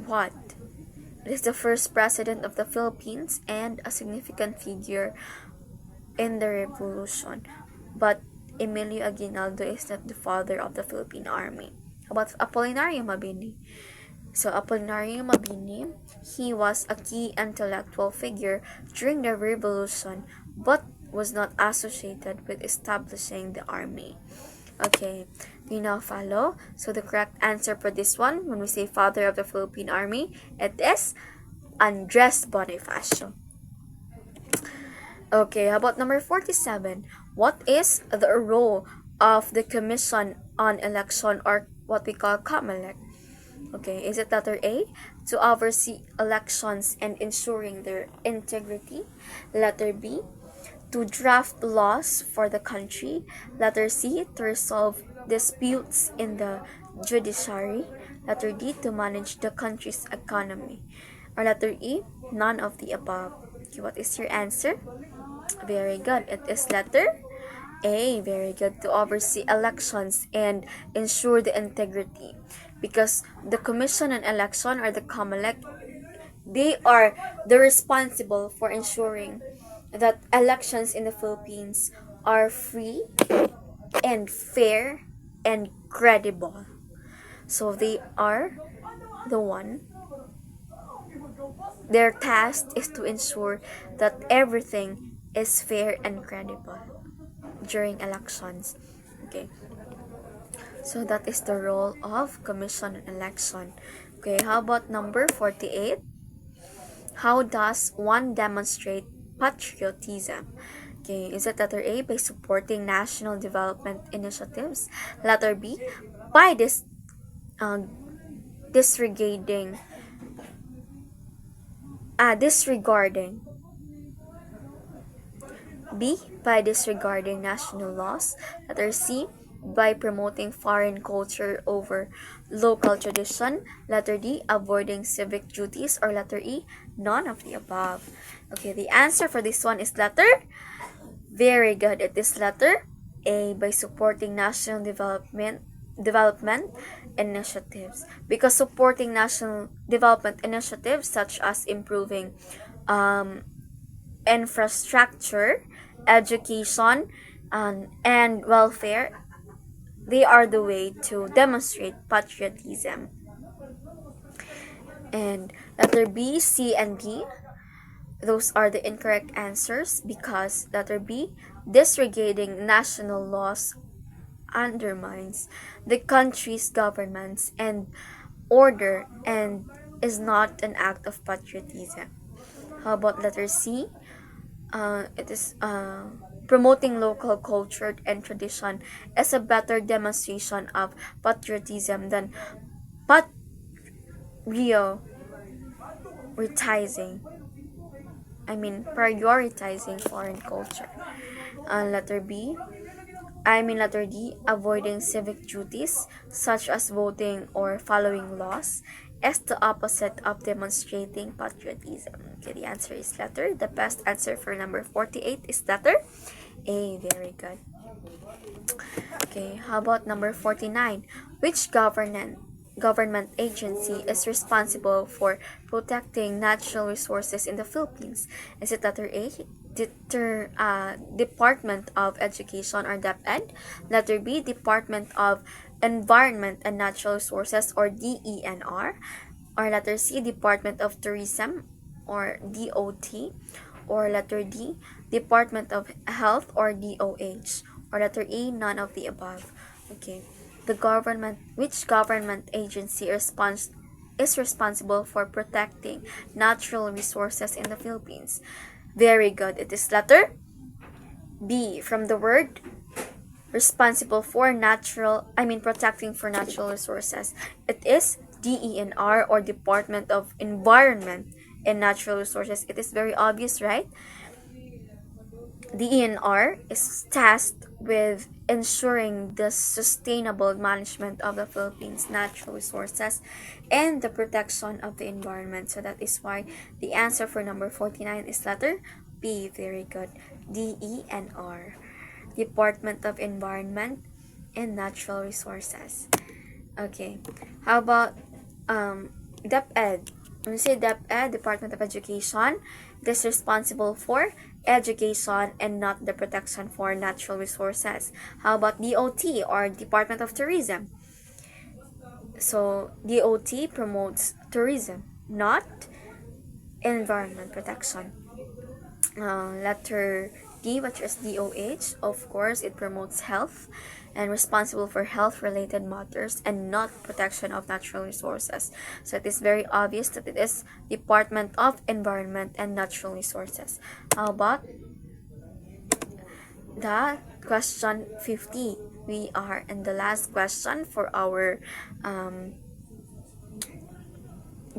what? It is the first president of the Philippines and a significant figure in the revolution. But Emilio Aguinaldo is not the father of the Philippine Army. How about Apolinario Mabini? So Apolinario Mabini, he was a key intellectual figure during the revolution but was not associated with establishing the army. Okay, do you now follow? So the correct answer for this one, when we say father of the Philippine Army, it is Andres Bonifacio. Okay, how about number 47? What is the role of the Commission on Election, or what we call COMELEC? Okay, is it letter A, to oversee elections and ensuring their integrity? Letter B, to draft laws for the country? Letter C, to resolve disputes in the judiciary? Letter D, to manage the country's economy? Or letter E, none of the above? Okay, what is your answer? Very good. It is letter A. Very good. To oversee elections and ensure the integrity. Because the Commission on Election, or the COMELEC, they are the responsible for ensuring that elections in the Philippines are free and fair and credible. So they are the one. Their task is to ensure that everything is fair and credible during elections. Okay. So that is the role of Commission on Election. Okay, how about number 48? How does one demonstrate patriotism? Okay, is it letter A, by supporting national development initiatives? Letter B, by disregarding disregarding B, by disregarding national laws? Letter C, by promoting foreign culture over local tradition? Letter D, avoiding civic duties? Or letter E, none of the above? Okay, the answer for this one is letter. Very good. It is letter A, by supporting national development initiatives. Because supporting national development initiatives such as improving infrastructure, education, and welfare, they are the way to demonstrate patriotism. And letter B, C, and D, Those are the incorrect answers because letter B, disregarding national laws undermines the country's governments and order and is not an act of patriotism. How about letter C? It is promoting local culture and tradition as a better demonstration of patriotism than prioritizing prioritizing foreign culture. Letter B, letter D, avoiding civic duties such as voting or following laws as the opposite of demonstrating patriotism. Okay, the answer is letter. The best answer for number 48 is letter A. Very good. Okay, how about number 49? Which government agency is responsible for protecting natural resources in the Philippines? Is it letter A, Department of Education or DepEd? Letter B, Department of Environment and Natural Resources or DENR? Or letter C, Department of Tourism or DOT? Or letter D, Department of Health or DOH? Or letter E, none of the above. Okay. Which government agency is responsible for protecting natural resources in the Philippines? Very good. It is letter B, from the word responsible for protecting for natural resources. It is DENR or Department of Environment and Natural Resources. It is very obvious, right? The ENR is tasked with ensuring the sustainable management of the Philippines' natural resources and the protection of the environment. So that is why the answer for number 49 is letter B. Very good. DENR, Department of Environment and Natural Resources. Okay. How about DepEd? When you say DepEd, Department of Education, it is responsible for education and not the protection for natural resources. How about DOT or Department of Tourism? So DOT promotes tourism, not environment protection. Letter D, which is DOH, of course, it promotes health and responsible for health related matters and not protection of natural resources. So it is very obvious that it is Department of Environment and Natural Resources. How about the question 50? We are in the last question for our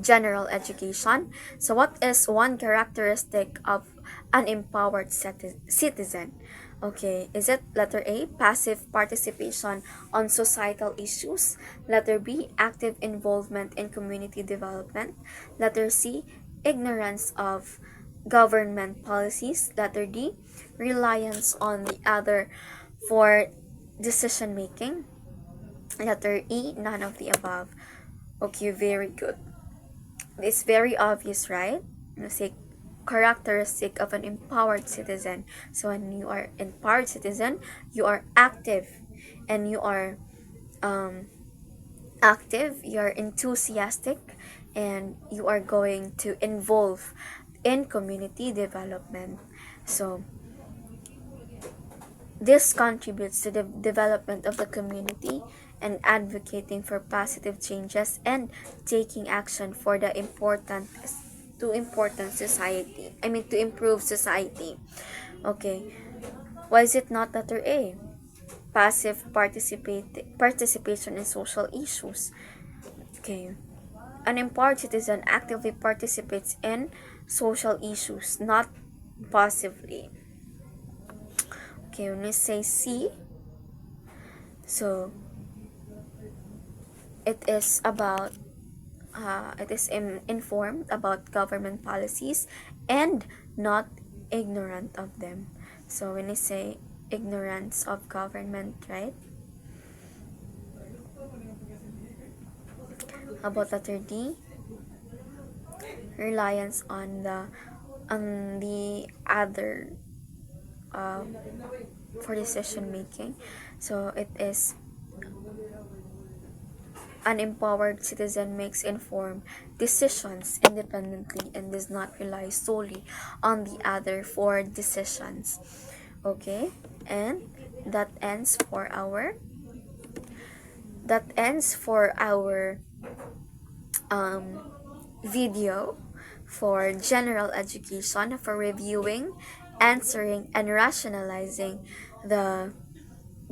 general education. So what is one characteristic of an empowered citizen? Okay, is it letter A, passive participation on societal issues? Letter B, active involvement in community development? Letter C, ignorance of government policies? Letter D, reliance on the other for decision making? Letter E, none of the above. Okay, very good. It's very obvious, right? You say characteristic of an empowered citizen. So when you are empowered citizen, you are active and you are you're enthusiastic, and you are going to involve in community development. So this contributes to the development of the community and advocating for positive changes and taking action for the important society. To improve society. Okay. Why is it not letter A? Passive participation in social issues. Okay. An empowered citizen actively participates in social issues, not passively. Okay, when we say C, so it is informed about government policies and not ignorant of them. So when we say ignorance of government, right? How about letter D? Reliance on the other for decision making. So it is An empowered citizen makes informed decisions independently and does not rely solely on the other for decisions. Okay, and that ends for our um, video for general education, for reviewing, answering, and rationalizing the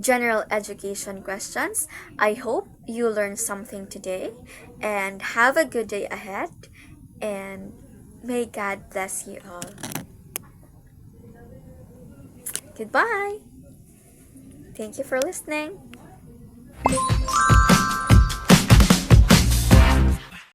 general education questions. I hope you learned something today and have a good day ahead, and may God bless you all. Goodbye. Thank you for listening.